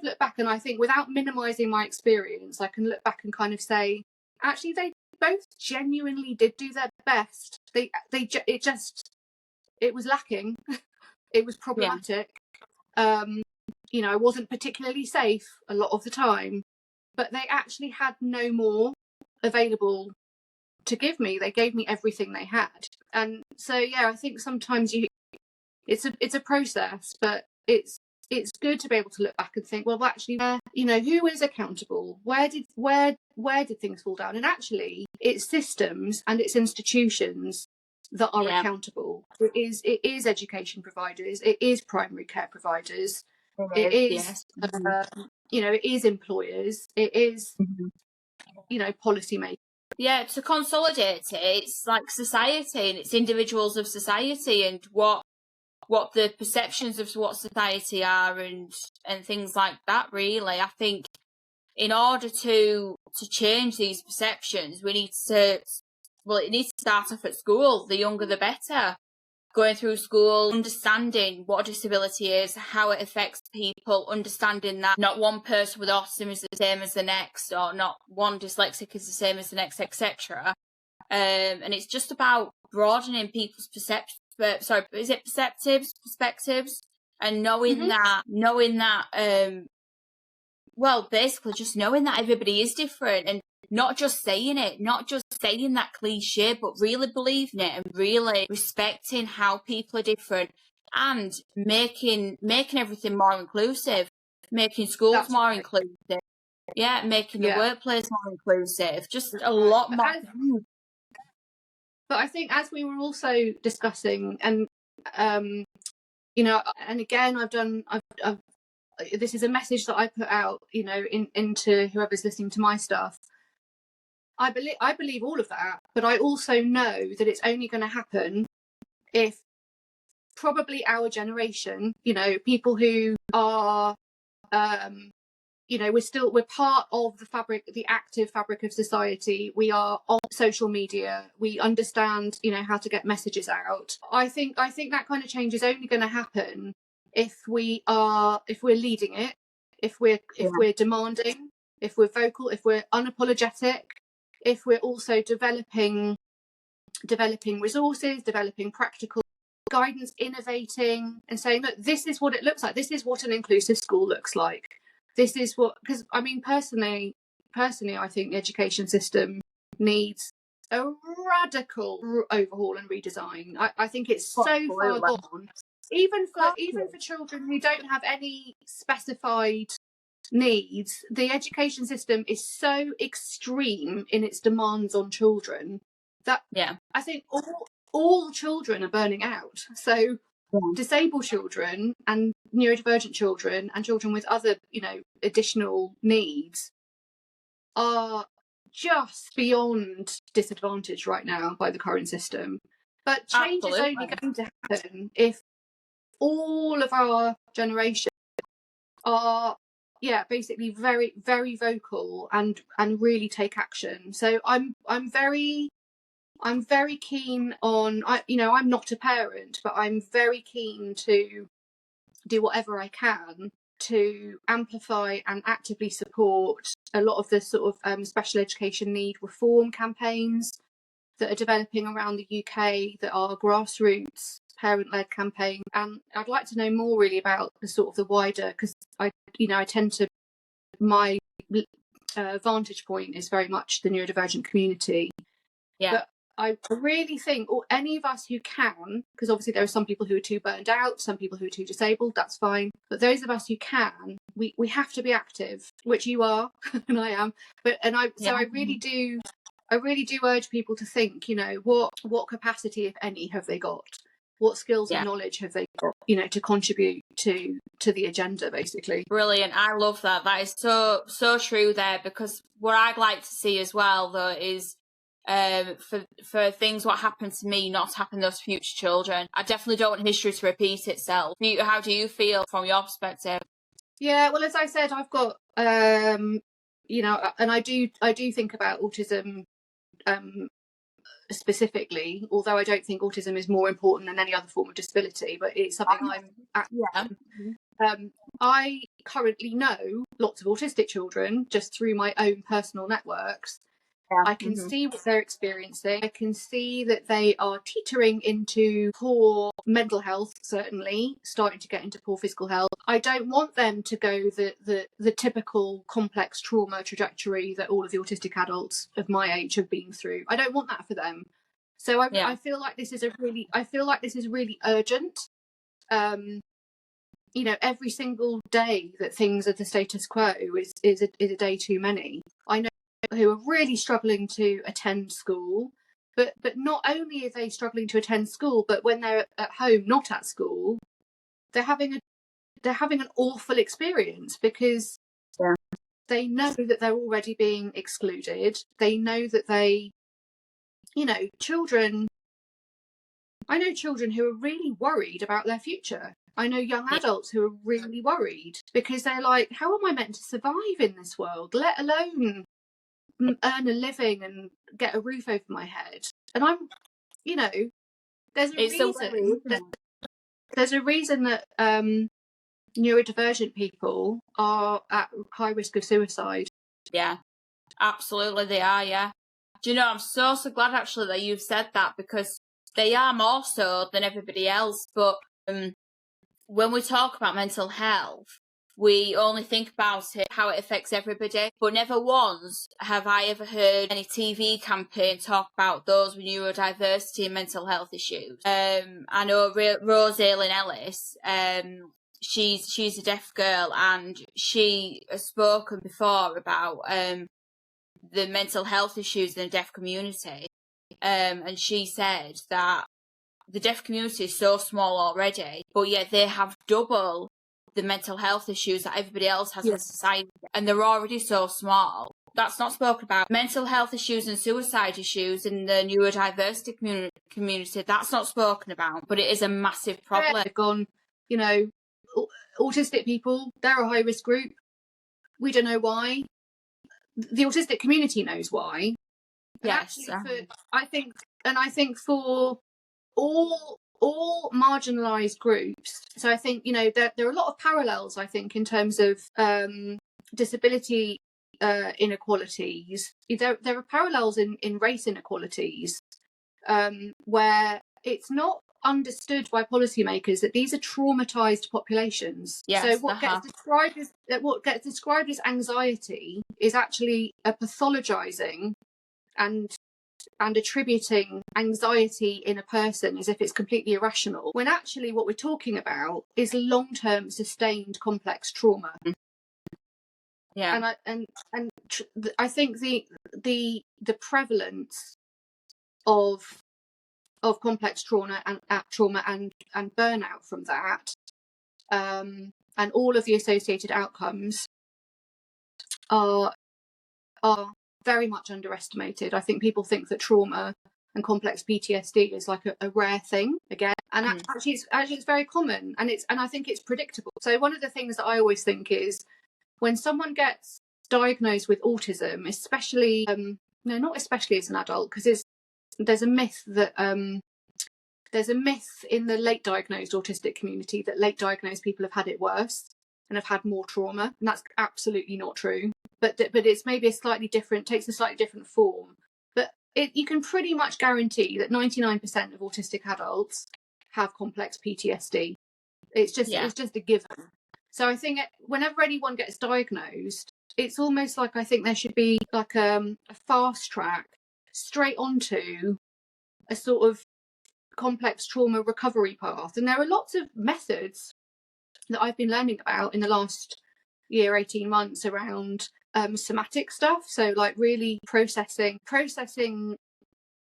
Speaker 2: look back, and I think, without minimizing my experience, I can look back and kind of say, actually, they both genuinely did do their best. It was lacking. It was problematic. You know, I wasn't particularly safe a lot of the time, but they actually had no more available to give me. They gave me everything they had. And so, yeah, I think sometimes it's a process, but it's good to be able to look back and think, well, actually, who is accountable? Where did things fall down? And actually, it's systems and it's institutions that are accountable. It is education providers. It is primary care providers. It is,
Speaker 1: yes.
Speaker 2: it is employers. It is, policymakers.
Speaker 1: Yeah, to consolidate it, it's like society and it's individuals of society and what the perceptions of what society are and things like that, really. I think in order to change these perceptions, it needs to start off at school. The younger the better. Going through school, understanding what a disability is, how it affects people, understanding that not one person with autism is the same as the next, or not one dyslexic is the same as the next, etc. And it's just about broadening people's perspectives, and knowing basically just knowing that everybody is different and not just saying it, not just saying that cliche, but really believing it and really respecting how people are different and making everything more inclusive, making schools more inclusive, making the workplace more inclusive, just a lot more.
Speaker 2: But I think, as we were also discussing, and and again, I've this is a message that I put out, into whoever's listening to my stuff. I believe all of that, but I also know that it's only going to happen if probably our generation, people who are, we're part of the active fabric of society. We are on social media. We understand, how to get messages out. I think that kind of change is only going to happen if we're leading it, if we're demanding, if we're vocal, if we're unapologetic, if we're also developing resources, developing practical guidance, innovating and saying, look, this is what it looks like. This is what an inclusive school looks like. This is what, because I mean, personally, I think the education system needs a radical overhaul and redesign. I think it's so far gone, even for children who don't have any specified needs. The education system is so extreme in its demands on children that I think all children are burning out. So disabled children and neurodivergent children and children with other, additional needs are just beyond disadvantaged right now by the current system. But change is only going to happen if all of our generation are basically very, very vocal and really take action. So I'm very keen on, I'm not a parent, but I'm very keen to do whatever I can to amplify and actively support a lot of the sort of special education need reform campaigns that are developing around the UK that are grassroots parent-led campaign. And I'd like to know more really about the sort of the wider, because I tend to, my vantage point is very much the neurodivergent community. But I really think, or any of us who can, because obviously there are some people who are too burned out, some people who are too disabled, that's fine. But those of us who can, we have to be active, which you are, and I am. I really do urge people to think, what capacity, if any, have they got? What skills and knowledge have they got, to contribute to the agenda, basically.
Speaker 1: Brilliant. I love that. That is so true there, because what I'd like to see as well, though, is for things what happened to me not to happen to those future children. I definitely don't want history to repeat itself. How do you feel from your perspective?
Speaker 2: Yeah, well, as I said, I've got and I do think about autism specifically, although I don't think autism is more important than any other form of disability, but it's something I currently know lots of autistic children just through my own personal networks, I can see what they're experiencing. I can see that they are teetering into poor mental health, certainly, starting to get into poor physical health. I don't want them to go the typical complex trauma trajectory that all of the autistic adults of my age have been through. I don't want that for them. So I feel like this is really urgent. Every single day that things are the status quo is a day too many. I know who are really struggling to attend school, but not only are they struggling to attend school, but when they're at home, not at school, they're having an awful experience because they know that they're already being excluded. They know that children. I know children who are really worried about their future. I know young adults who are really worried because they're like, how am I meant to survive in this world, let alone earn a living and get a roof over my head? And there's a reason that neurodivergent people are at high risk of suicide.
Speaker 1: Yeah, absolutely they are, yeah. Do you know, I'm so glad actually that you've said that, because they are more so than everybody else. But when we talk about mental health, we only think about it, how it affects everybody, but never once have I ever heard any TV campaign talk about those with neurodiversity and mental health issues. I know Rose Aileen Ellis, she's a deaf girl, and she has spoken before about the mental health issues in the deaf community. And she said that the deaf community is so small already, but yet they have double the mental health issues that everybody else has in society, and they're already so small. That's not spoken about. Mental health issues and suicide issues in the neurodiversity community, that's not spoken about, but it is a massive problem.
Speaker 2: They've gone, autistic people, they're a high-risk group. We don't know why. The autistic community knows why.
Speaker 1: Yes.
Speaker 2: I think for all marginalised groups, so I think there are a lot of parallels, I think, in terms of disability inequalities. There are parallels in race inequalities, where it's not understood by policymakers that these are traumatized populations.
Speaker 1: Yes,
Speaker 2: so what gets described as anxiety is actually a pathologizing and attributing anxiety in a person as if it's completely irrational, when actually what we're talking about is long-term sustained complex trauma.
Speaker 1: Yeah.
Speaker 2: And I think the prevalence of complex trauma and burnout from that, and all of the associated outcomes are very much underestimated. I think people think that trauma and complex PTSD is like a rare thing again, and actually it's very common, and I think it's predictable. So one of the things that I always think is, when someone gets diagnosed with autism, especially not especially as an adult, because there's a myth in the late diagnosed autistic community that late diagnosed people have had it worse and have had more trauma, and that's absolutely not true. But it's maybe takes a slightly different form. But you can pretty much guarantee that 99% of autistic adults have complex PTSD. It's just a given. So I think whenever anyone gets diagnosed, it's almost like I think there should be like a fast track straight onto a sort of complex trauma recovery path. And there are lots of methods that I've been learning about in the last year, 18 months, around somatic stuff. So like really processing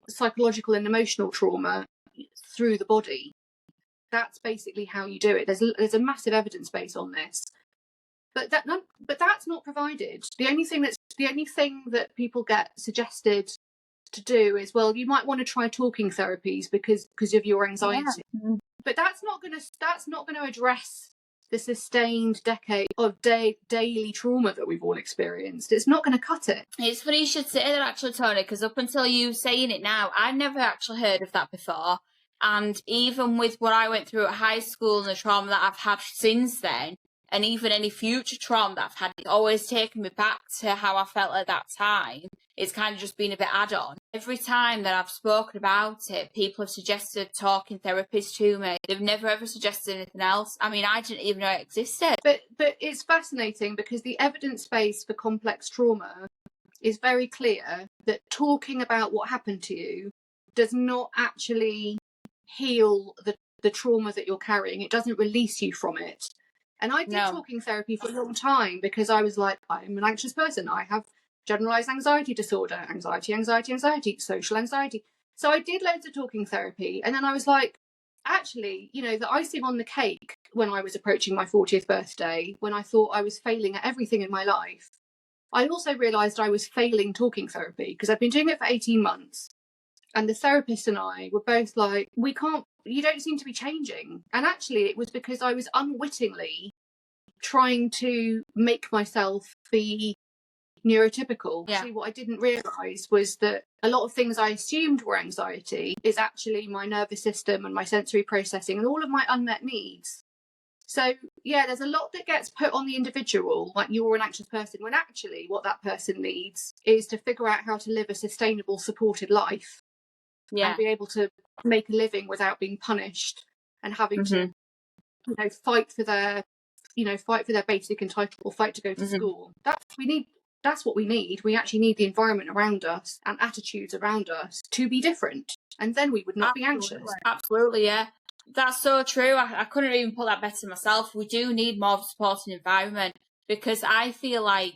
Speaker 2: psychological and emotional trauma through the body. That's basically how you do it. There's a massive evidence base on this, but that's not provided. The only thing that people get suggested to do is, well, you might want to try talking therapies because of your anxiety. But that's not going to address the sustained decade of daily trauma that we've all experienced. It's not going to cut it.
Speaker 1: It's funny you should say that, actually, Toni, because up until you saying it now, I'd never actually heard of that before. And even with what I went through at high school and the trauma that I've had since then, and even any future trauma that I've had, it's always taken me back to how I felt at that time. it's kind of just been a bit add-on. Every time that I've spoken about it, people have suggested talking therapies to me. They've never ever suggested anything else. I mean, I didn't even know it existed.
Speaker 2: But it's fascinating because the evidence base for complex trauma is very clear that talking about what happened to you does not actually heal the trauma that you're carrying. It doesn't release you from it. And I did talking therapy for a long time because I was like, I'm an anxious person. I have generalized anxiety disorder, anxiety, social anxiety. So I did loads of talking therapy. And then I was like, actually, you know, the icing on the cake when I was approaching my 40th birthday, when I thought I was failing at everything in my life, I also realised I was failing talking therapy because I've been doing it for 18 months. And the therapist and I were both like, you don't seem to be changing. And actually, it was because I was unwittingly trying to make myself be neurotypical.
Speaker 1: Yeah.
Speaker 2: Actually, what I didn't realise was that a lot of things I assumed were anxiety is actually my nervous system and my sensory processing and all of my unmet needs. So, yeah, there's a lot that gets put on the individual, like you're an anxious person, when actually what that person needs is to figure out how to live a sustainable, supported life and be able to make a living without being punished and having to, you know, fight for their basic entitlement or fight to go to school. That's what we need. We actually need the environment around us and attitudes around us to be different. And then we would not be anxious.
Speaker 1: Absolutely, yeah. That's so true. I couldn't even put that better myself. We do need more of a supporting environment because I feel like,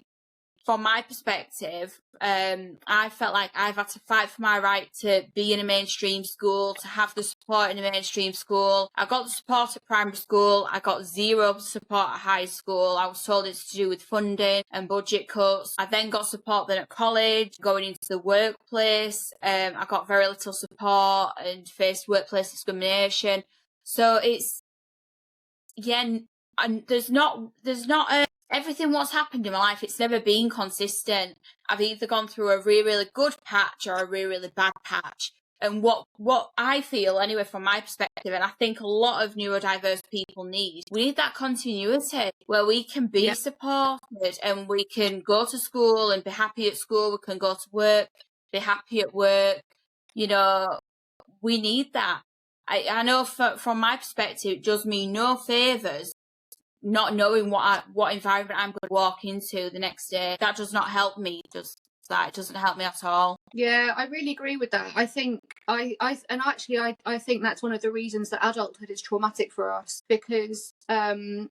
Speaker 1: from my perspective, I felt like I've had to fight for my right to be in a mainstream school, to have the support in a mainstream school. I got the support at primary school. I got zero support at high school. I was told it's to do with funding and budget cuts. I then got support then at college, going into the workplace. I got very little support and faced workplace discrimination. So it's, yeah, and there's not a everything what's happened in my life, it's never been consistent. I've either gone through a really, really good patch or a really, really bad patch. And what I feel, anyway, from my perspective, and I think a lot of neurodiverse people we need that continuity where we can be supported and we can go to school and be happy at school. We can go to work, be happy at work. You know, we need that. I know from my perspective, it does me no favours not knowing what environment I'm going to walk into the next day. That does not help me. It doesn't help me at all.
Speaker 2: Yeah, I really agree with that. I think I think that's one of the reasons that adulthood is traumatic for us, because thinking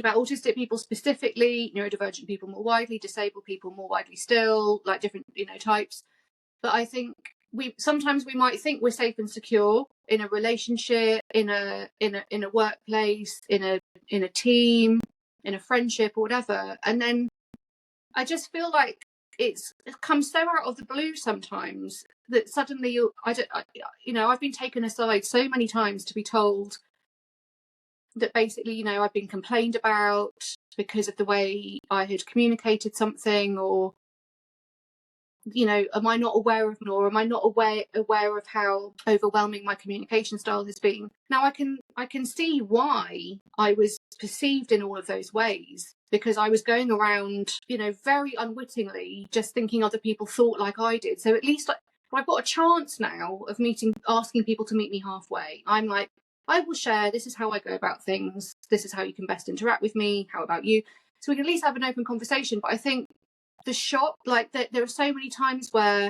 Speaker 2: about autistic people specifically, neurodivergent people more widely, disabled people more widely still, like different, types. But I think sometimes we might think we're safe and secure in a relationship, in a workplace, in a team, in a friendship or whatever, and then I just feel like it comes so out of the blue sometimes that suddenly I've been taken aside so many times to be told that basically, I've been complained about because of the way I had communicated something, or am I not aware of, or am I not aware of how overwhelming my communication style has been? Now I can see why I was perceived in all of those ways, because I was going around, very unwittingly just thinking other people thought like I did. So at least I've got a chance now of asking people to meet me halfway. I'm like, I will share, this is how I go about things, this is how you can best interact with me, how about you? So we can at least have an open conversation. But I think the shock, like there are so many times where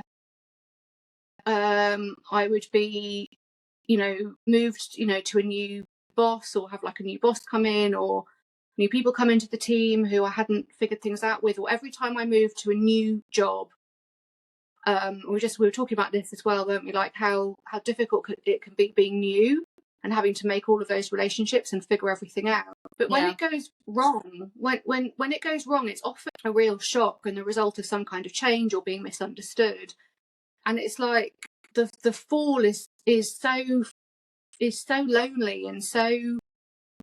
Speaker 2: I would be, moved, to a new boss, or have like a new boss come in, or new people come into the team who I hadn't figured things out with, or every time I moved to a new job, we were talking about this as well, weren't we? Like how difficult it can be being new and having to make all of those relationships and figure everything out. But when it goes wrong, when it goes wrong, it's often a real shock and the result of some kind of change or being misunderstood. And it's like the fall is so lonely and so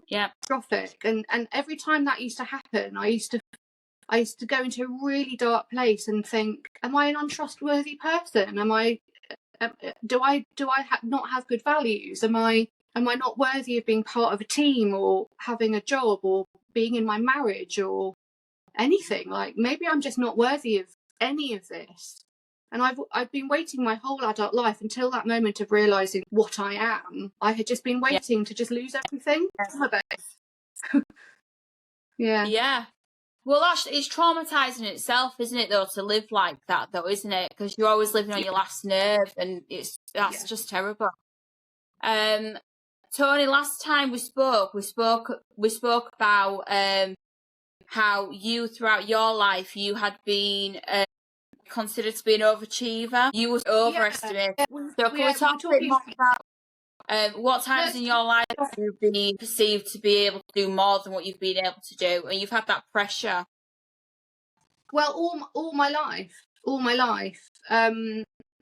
Speaker 2: catastrophic. And every time that used to happen, I used to go into a really dark place and think, am I an untrustworthy person? Do I not have good values? Am I not worthy of being part of a team, or having a job, or being in my marriage, or anything? Like, maybe I'm just not worthy any of this. And I've been waiting my whole adult life until that moment of realising what I am. I had just been waiting to just lose everything. Yeah.
Speaker 1: Yeah. Well, it's traumatizing in itself, isn't it, though, to live like that, though, isn't it? Because you're always living on your last nerve, and that's just terrible. Toni, last time we spoke about how you, throughout your life, you had been considered to be an overachiever. You was overestimated. So can we talk a bit more about what times in your life you've been perceived to be able to do more than what you've been able to do, and you've had that pressure?
Speaker 2: Well, all my life.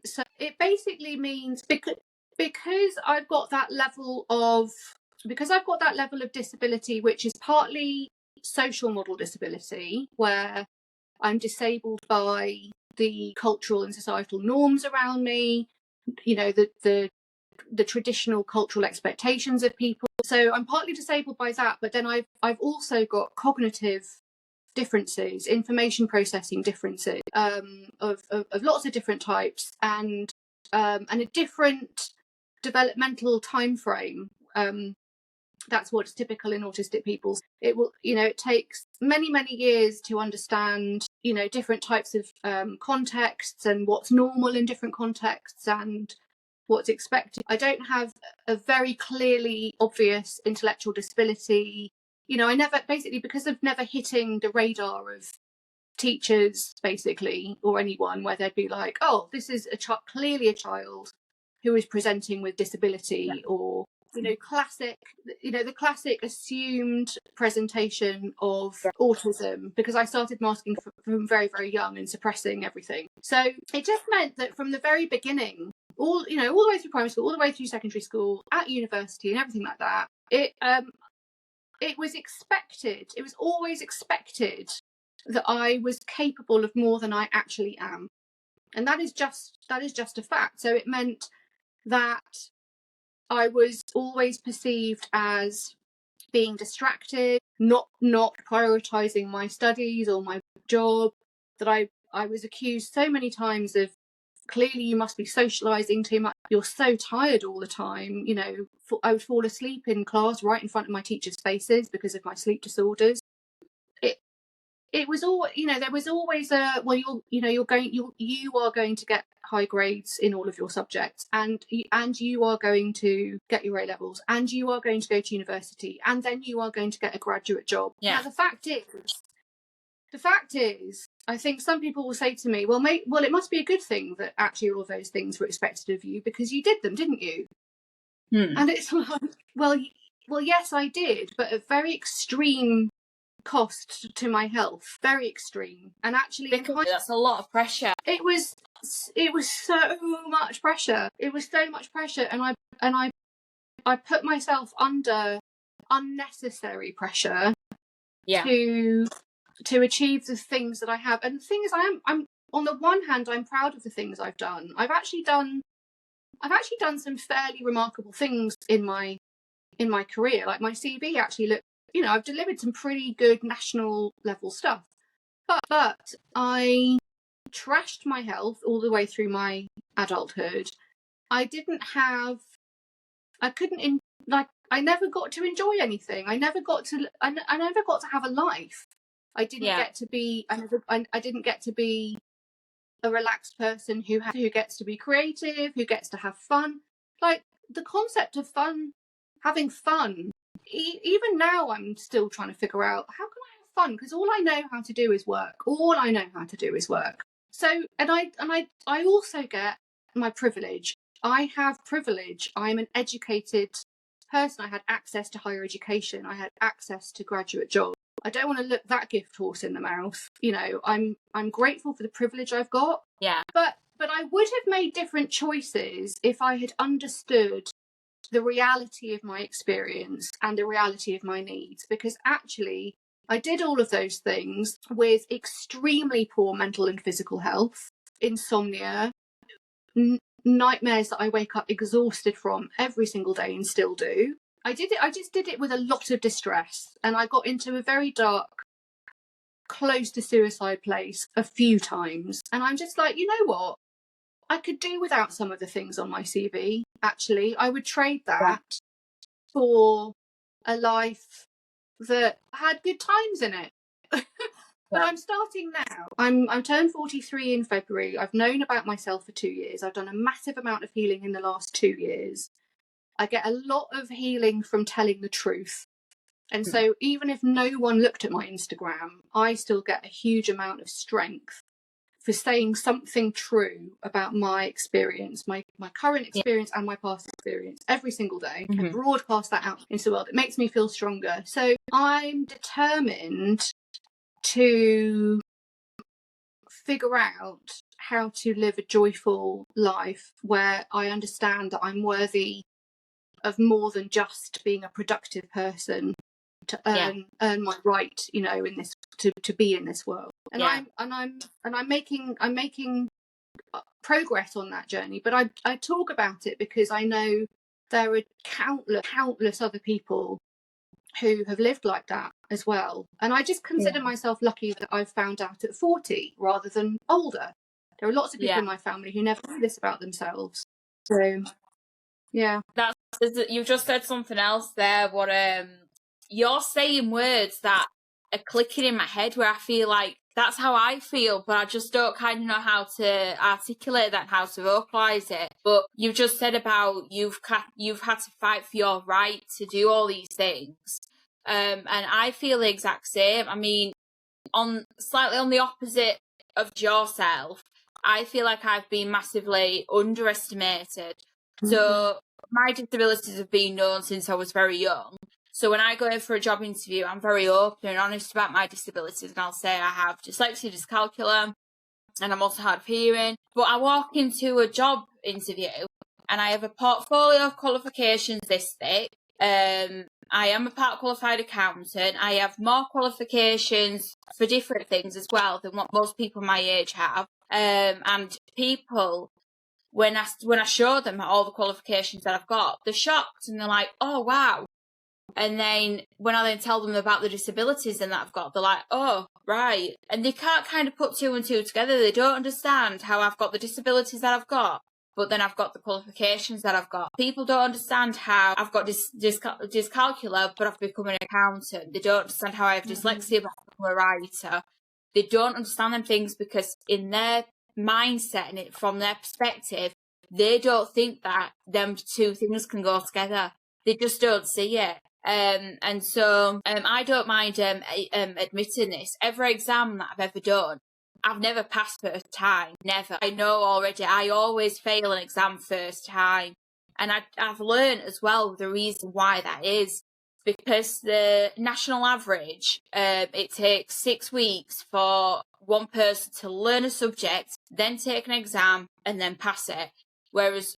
Speaker 2: So it basically means because I've got that level of disability, which is partly social model disability, where I'm disabled by the cultural and societal norms around me, you know, the traditional cultural expectations of people. So I'm partly disabled by that, but then I've also got cognitive differences, information processing differences, of lots of different types, and a different developmental time frame. That's what's typical in autistic people. It takes many years to understand, different types of contexts and what's normal in different contexts and what's expected. I don't have a very clearly obvious intellectual disability. I never, basically, because of never hitting the radar of teachers, basically, or anyone, where they'd be like, oh, this is clearly a child who is presenting with disability, or the classic assumed presentation of autism, because I started masking from very, very young and suppressing everything. So it just meant that from the very beginning, all the way through primary school, all the way through secondary school, at university and everything like that, it was expected, it was always expected that I was capable of more than I actually am. And that is just a fact. So it meant that I was always perceived as being distracted, not prioritizing my studies or my job, that I was accused so many times of, clearly you must be socializing too much, you're so tired all the time. I would fall asleep in class right in front of my teachers' faces because of my sleep disorders. It was all, there was always a, well, you are going to get high grades in all of your subjects, and you are going to get your A levels, and you are going to go to university, and then you are going to get a graduate job. Yeah. Now the fact is, I think some people will say to me, well, it must be a good thing that actually all of those things were expected of you because you did them, didn't you? And it's like, well, yes, I did, but at very extreme cost to my health, very extreme. And actually,
Speaker 1: that's a lot of pressure.
Speaker 2: It was so much pressure. It was so much pressure, and I put myself under unnecessary pressure to achieve the things that I have. And the thing is, I'm on the one hand, I'm proud of the things I've done. I've actually done some fairly remarkable things in my career. Like, my CV actually looked, I've delivered some pretty good national level stuff, but I trashed my health all the way through my adulthood. I never got to enjoy anything. I never got to have a life. I didn't get to be a relaxed person who gets to be creative, who gets to have fun. Like, the concept of fun, having fun, even now I'm still trying to figure out, how can I have fun? Because all I know how to do is work. So, and I also get my privilege. I have privilege. I'm an educated person. I had access to higher education. I had access to graduate jobs. I don't want to look that gift horse in the mouth. I'm grateful for the privilege I've got.
Speaker 1: Yeah.
Speaker 2: But I would have made different choices if I had understood the reality of my experience and the reality of my needs, because actually I did all of those things with extremely poor mental and physical health, insomnia, nightmares that I wake up exhausted from every single day and still do. I just did it with a lot of distress, and I got into a very dark close to suicide place a few times. And I'm just like, you know what? I could do without some of the things on my CV, actually. I would trade that for a life that had good times in it. But I'm starting now. I'm turned 43 in February. I've known about myself for 2 years. I've done a massive amount of healing in the last 2 years. I get a lot of healing from telling the truth. And so even if no one looked at my Instagram, I still get a huge amount of strength for saying something true about my experience, my current experience and my past experience every single day, and broadcast that out into the world. It makes me feel stronger. So I'm determined to figure out how to live a joyful life where I understand that I'm worthy of more than just being a productive person to earn my right, you know, in this to be in this world. And I'm making progress on that journey. But I talk about it because I know there are countless other people who have lived like that as well. And I just consider myself lucky that I've found out at 40 rather than older. There are lots of people in my family who never knew this about themselves. So, yeah.
Speaker 1: You've just said something else there. What you're saying words that are clicking in my head where I feel like that's how I feel, but I just don't kind of know how to articulate that, how to vocalize it. But you just said about you've had to fight for your right to do all these things, and I feel the exact same. I mean, slightly on the opposite of yourself, I feel like I've been massively underestimated. So my disabilities have been known since I was very young. So when I go in for a job interview, I'm very open and honest about my disabilities, and I'll say I have dyslexia, dyscalculia, and I'm also hard of hearing. But I walk into a job interview and I have a portfolio of qualifications this thick. I am a part qualified accountant. I have more qualifications for different things as well than what most people my age have. And people, when I show them all the qualifications that I've got, they're shocked and they're like, "Oh wow." And then when I then tell them about the disabilities and that I've got, they're like, "Oh, right." And they can't kind of put two and two together. They don't understand how I've got the disabilities that I've got, but then I've got the qualifications that I've got. People don't understand how I've got dyscalculia, but I've become an accountant. They don't understand how I have dyslexia, but I've become a writer. They don't understand them things because in their mindset and from their perspective, they don't think that them two things can go together. They just don't see it. And so I don't mind admitting this. Every exam that I've ever done, I've never passed first time. Never. I know already. I always fail an exam first time. And I've learned as well the reason why that is. Because the national average, it takes 6 weeks for one person to learn a subject, then take an exam, and then pass it. Whereas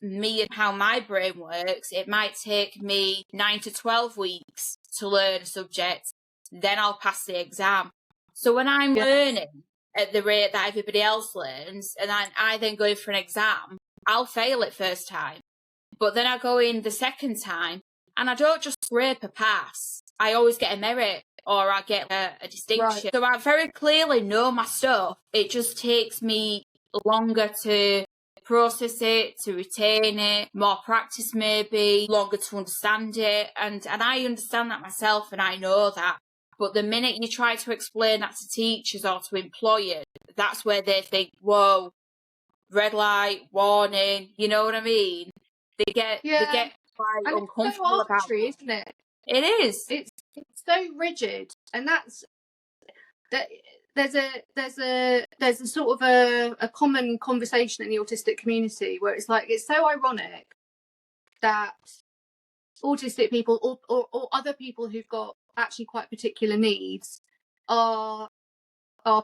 Speaker 1: me and how my brain works, it might take me 9 to 12 weeks to learn a subject, then I'll pass the exam. So when I'm learning at the rate that everybody else learns, and I then go in for an exam, I'll fail it first time. But then I go in the second time, and I don't just scrape a pass. I always get a merit, or I get a distinction. Right. So I very clearly know my stuff. It just takes me longer to process it, to retain it, more practice maybe, longer to understand it. And I understand that myself, and I know that. But the minute you try to explain that to teachers or to employers, that's where they think, whoa, red light, warning, you know what I mean? They get quite
Speaker 2: and
Speaker 1: uncomfortable
Speaker 2: it's so arbitrary, isn't it?
Speaker 1: It is.
Speaker 2: It's so rigid, and that's that. There's a sort of a common conversation in the autistic community where it's like, it's so ironic that autistic people or other people who've got actually quite particular needs are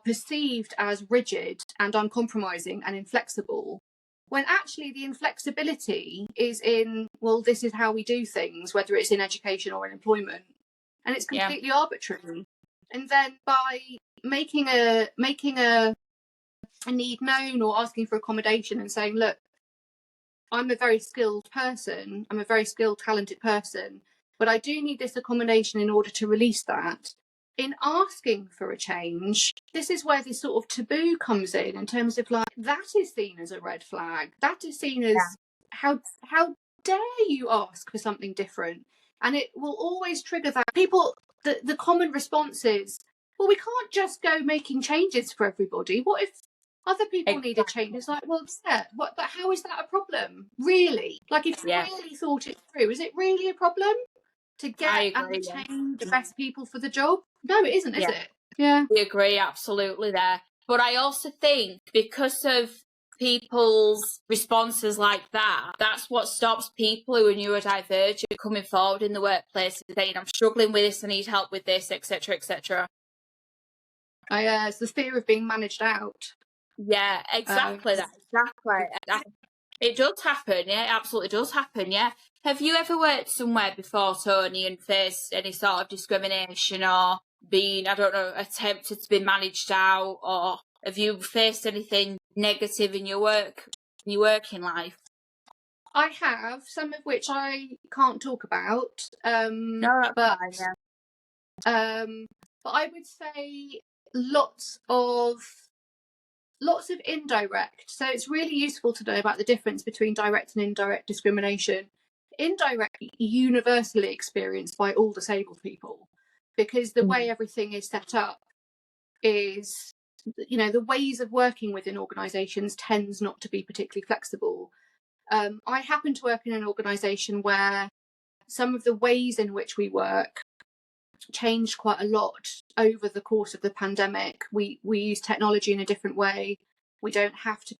Speaker 2: perceived as rigid and uncompromising and inflexible, when actually the inflexibility is in, well, this is how we do things, whether it's in education or in employment, and it's completely arbitrary. And then by making a need known or asking for accommodation and saying, look, I'm a very skilled person, I'm a very skilled, talented person, but I do need this accommodation in order to release that. in asking for a change, this is where this sort of taboo comes in terms of like, that is seen as a red flag. That is seen as how dare you ask for something different? And it will always trigger that. People, the common response is, well, we can't just go making changes for everybody. What if other people need a change? It's like, well, yeah, but how is that a problem? Really? Like, if you really thought it through, is it really a problem to get and retain the best people for the job? No, it isn't, is it? Yeah.
Speaker 1: We agree absolutely there. But I also think because of people's responses like that, that's what stops people who are neurodivergent coming forward in the workplace and saying, I'm struggling with this, I need help with this, etc., etc.
Speaker 2: It's the fear of being managed out.
Speaker 1: Yeah, exactly that. Exactly. It does happen, yeah, it absolutely does happen, yeah. Have you ever worked somewhere before, Toni, and faced any sort of discrimination or been, I don't know, attempted to be managed out, or have you faced anything negative in your working life?
Speaker 2: I have, some of which I can't talk about.
Speaker 1: No, that's fine, yeah.
Speaker 2: But I would say lots of indirect. So it's really useful to know about the difference between direct and indirect discrimination. Indirect, universally experienced by all disabled people, because the way everything is set up is, you know, the ways of working within organisations tends not to be particularly flexible. I happen to work in an organisation where some of the ways in which we work changed quite a lot over the course of the pandemic. We use technology in a different way. We don't have to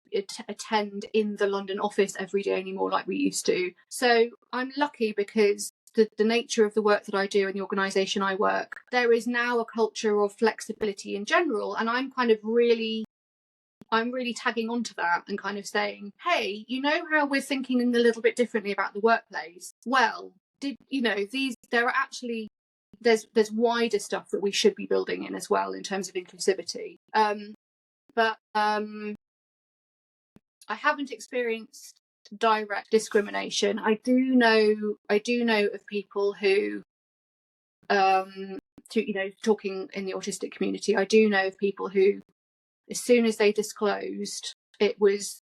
Speaker 2: attend in the London office every day anymore like we used to. So I'm lucky because the nature of the work that I do in the organisation I work, there is now a culture of flexibility in general, and I'm really tagging onto that and kind of saying, hey, you know how we're thinking a little bit differently about the workplace? Well, there are actually there's wider stuff that we should be building in as well in terms of inclusivity. But I haven't experienced direct discrimination. I do know of people who, talking in the autistic community, I do know of people who, as soon as they disclosed, it was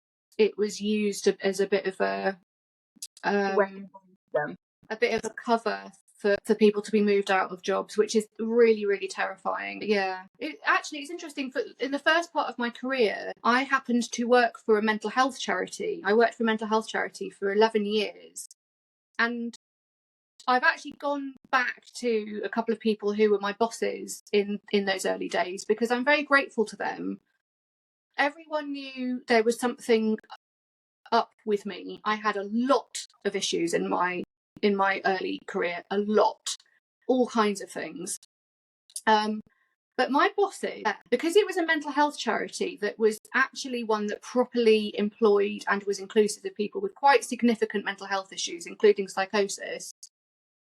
Speaker 2: used as a bit of a cover for people to be moved out of jobs, which is really, really terrifying. Yeah. It's interesting. In the first part of my career, I happened to work for a mental health charity. I worked for a mental health charity for 11 years. And I've actually gone back to a couple of people who were my bosses in those early days, because I'm very grateful to them. Everyone knew there was something up with me. I had a lot of issues in my early career, a lot, all kinds of things. But my bosses, because it was a mental health charity that was actually one that properly employed and was inclusive of people with quite significant mental health issues, including psychosis,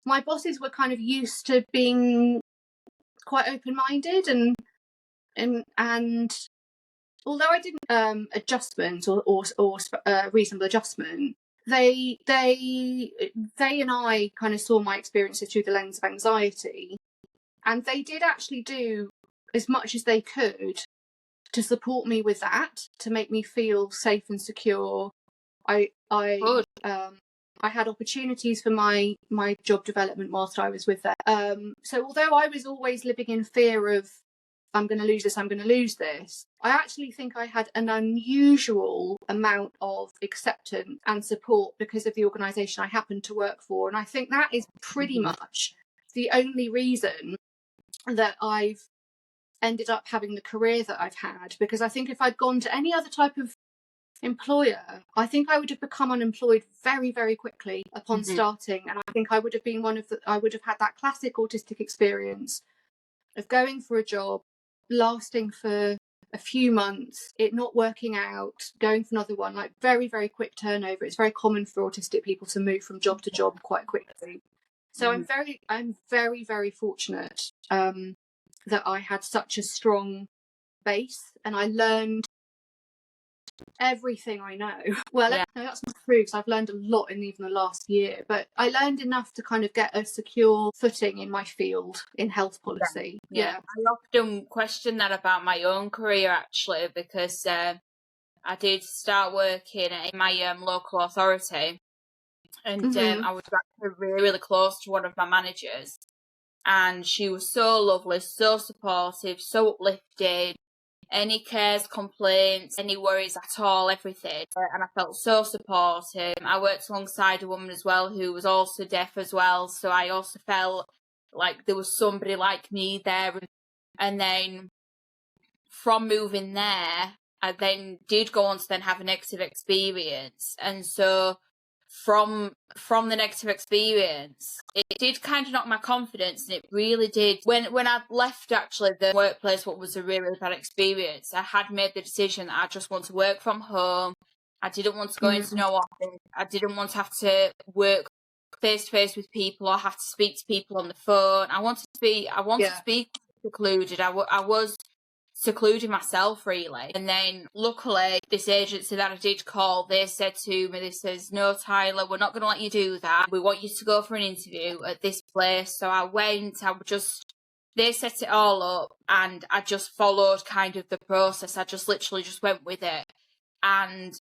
Speaker 2: my bosses were kind of used to being quite open-minded, and although I didn't adjustment or reasonable adjustment, they and I kind of saw my experiences through the lens of anxiety, and they did actually do as much as they could to support me with that, to make me feel safe and secure. I had opportunities for my job development whilst I was with them. So although I was always living in fear of, I'm going to lose this, I actually think I had an unusual amount of acceptance and support because of the organisation I happened to work for. And I think that is pretty much the only reason that I've ended up having the career that I've had. Because I think if I'd gone to any other type of employer, I think I would have become unemployed very, very quickly upon starting. And I think I would have been I would have had that classic autistic experience of going for a job, lasting for a few months, it not working out, going for another one, like very, very quick turnover. It's very common for autistic people to move from job to job quite quickly. So I'm very, very fortunate that I had such a strong base, and I learned everything I know. Well,
Speaker 1: Yeah.
Speaker 2: no, that's not true, because I've learned a lot in even the last year, but I learned enough to kind of get a secure footing in my field in health policy.
Speaker 1: Yeah. I often question that about my own career, actually, because I did start working in my local authority, and I was actually really, really close to one of my managers, and she was so lovely, so supportive, so uplifting. Any cares, complaints, any worries at all, everything. And I felt so supportive. I worked alongside a woman as well who was also deaf as well, so I also felt like there was somebody like me there. And then from moving there, I then did go on to then have a negative experience. And so from the negative experience, it did kind of knock my confidence, and it really did. When I left actually the workplace, what was a really, really bad experience, I had made the decision that I just want to work from home. I didn't want to go into no office. I didn't want to have to work face to face with people or have to speak to people on the phone. I wanted to be secluded. I was secluding myself, really. And then luckily this agency that I did call, they said to me, they says, no, Tyler, we're not going to let you do that. We want you to go for an interview at this place. So I went. They set it all up, and I just followed kind of the process. I just literally just went with it. And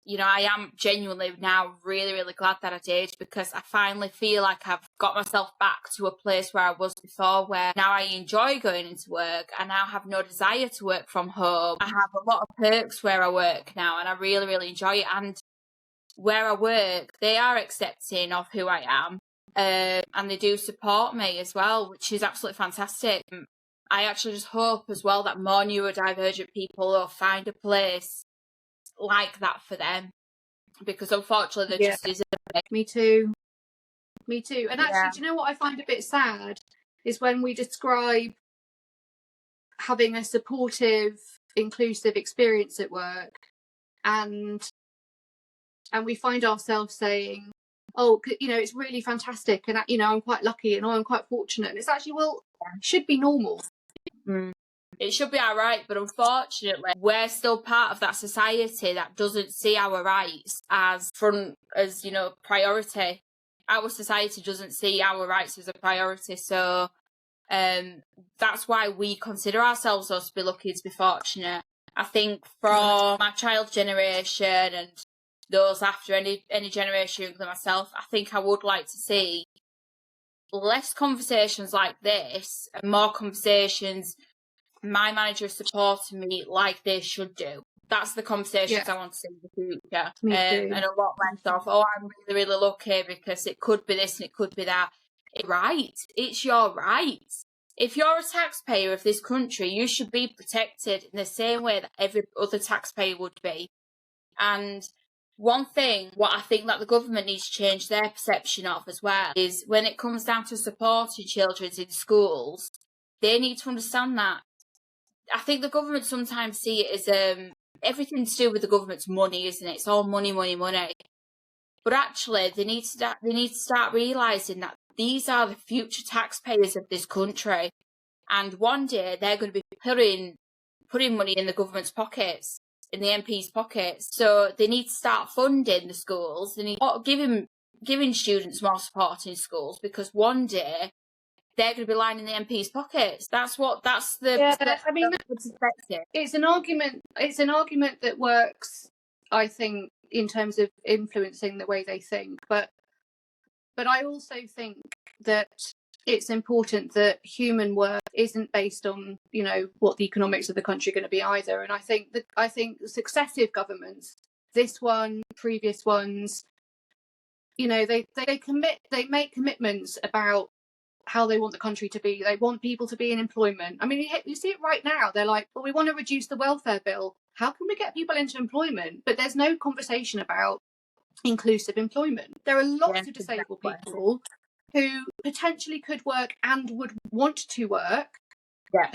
Speaker 1: you know, I am genuinely now really, really glad that I did, because I finally feel like I've got myself back to a place where I was before, where now I enjoy going into work. I now have no desire to work from home. I have a lot of perks where I work now, and I really, really enjoy it. And where I work, they are accepting of who I am, and they do support me as well, which is absolutely fantastic. I actually just hope as well that more neurodivergent people will find a place like that for them, because unfortunately there just isn't.
Speaker 2: Me too. And actually, do you know what I find a bit sad is when we describe having a supportive, inclusive experience at work, and we find ourselves saying, oh, you know, it's really fantastic, and you know, I'm quite lucky, and I'm quite fortunate. And it's actually, well, should be normal.
Speaker 1: It should be all right, but unfortunately, we're still part of that society that doesn't see our rights as you know, priority. Our society doesn't see our rights as a priority, so that's why we consider ourselves us to be lucky, to be fortunate. I think from my child generation and those after, any generation younger than myself, I think I would like to see less conversations like this and more conversations. My manager is supporting me like they should do. That's the conversations I want to see in the future. And a lot less of, oh, I'm really, really lucky because it could be this and it could be that. Right. It's your right. If you're a taxpayer of this country, you should be protected in the same way that every other taxpayer would be. And one thing, what I think that the government needs to change their perception of as well, is when it comes down to supporting children in schools, they need to understand that. I think the government sometimes see it as everything to do with the government's money, isn't it? It's all money, money, money. But actually, they need to start realising that these are the future taxpayers of this country, and one day they're going to be putting money in the government's pockets, in the MP's pockets. So they need to start funding the schools. They need giving students more support in schools, because one day they're going to be lining the MP's pockets. That's the
Speaker 2: I mean,
Speaker 1: perspective.
Speaker 2: It's an argument that works, I think, in terms of influencing the way they think. But I also think that it's important that human worth isn't based on, you know, what the economics of the country are going to be either. And I think successive governments, this one, previous ones, you know, they make commitments about how they want the country to be. They want people to be in employment. I mean, you see it right now. They're like, well, we want to reduce the welfare bill. How can we get people into employment? But there's no conversation about inclusive employment. There are lots of disabled people who potentially could work and would want to work,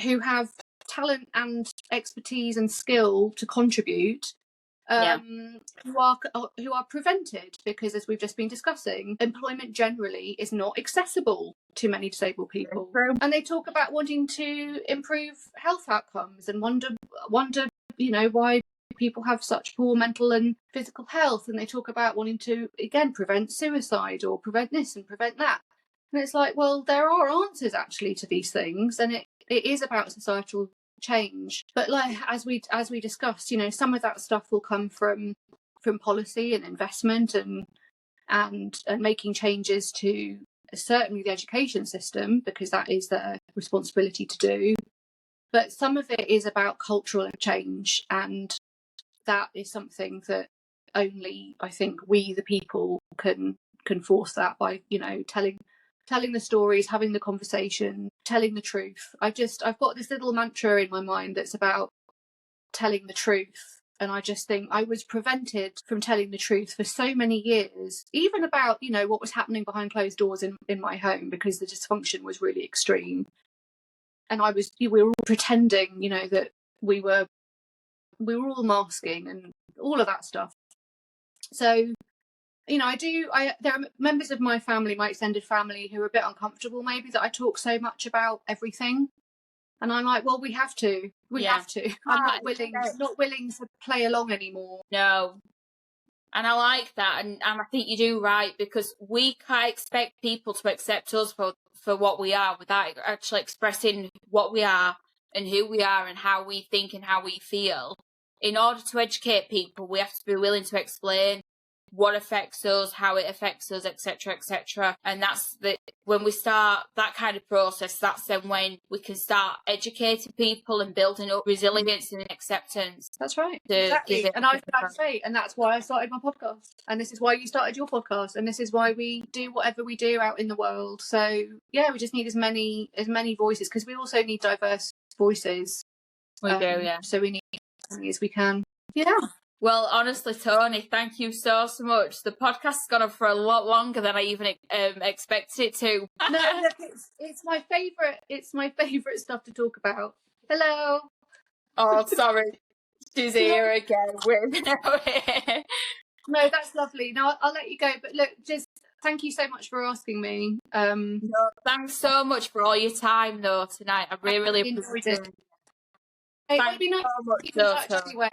Speaker 2: who have talent and expertise and skill to contribute, who are prevented because, as we've just been discussing, employment generally is not accessible to many disabled people. And they talk about wanting to improve health outcomes and wonder, you know, why people have such poor mental and physical health, and they talk about wanting to, again, prevent suicide or prevent this and prevent that. And it's like, well, there are answers actually to these things, and it is about societal change. But like as we discussed, you know, some of that stuff will come from policy and investment and making changes to certainly the education system, because that is their responsibility to do. But some of it is about cultural change, and that is something that only, I think, we the people can force that by, you know, telling the stories, having the conversation, telling the truth. I've got this little mantra in my mind that's about telling the truth. And I just think I was prevented from telling the truth for so many years, even about, you know, what was happening behind closed doors in my home, because the dysfunction was really extreme. And we were all pretending, you know, that we were all masking and all of that stuff. So, you know, there are members of my family, my extended family, who are a bit uncomfortable maybe that I talk so much about everything. And I'm like, well, we have to. I'm not willing to play along anymore.
Speaker 1: No. And I like that. And I think you do right, because we can't expect people to accept us for what we are without actually expressing what we are and who we are and how we think and how we feel. In order to educate people, we have to be willing to explain what affects us, how it affects us, etc., etc. And that's when we start that kind of process, that's then when we can start educating people and building up resilience and acceptance.
Speaker 2: That's right. Exactly. And I was about to say, and that's why I started my podcast. And this is why you started your podcast. And this is why we do whatever we do out in the world. So yeah, we just need as many voices, because we also need diverse voices.
Speaker 1: We do, yeah.
Speaker 2: So we need as many as we can. Yeah.
Speaker 1: Well, honestly, Toni, thank you so much. The podcast has gone on for a lot longer than I even expected it to.
Speaker 2: No, look, it's my favourite. It's my favourite stuff to talk about. Hello.
Speaker 1: Oh, sorry. She's here again.
Speaker 2: No, that's lovely. Now I'll let you go. But look, just thank you so much for asking me.
Speaker 1: No, thanks so much for all your time, though, tonight. I really appreciate it.
Speaker 2: It would be nice to keep in touch anyway.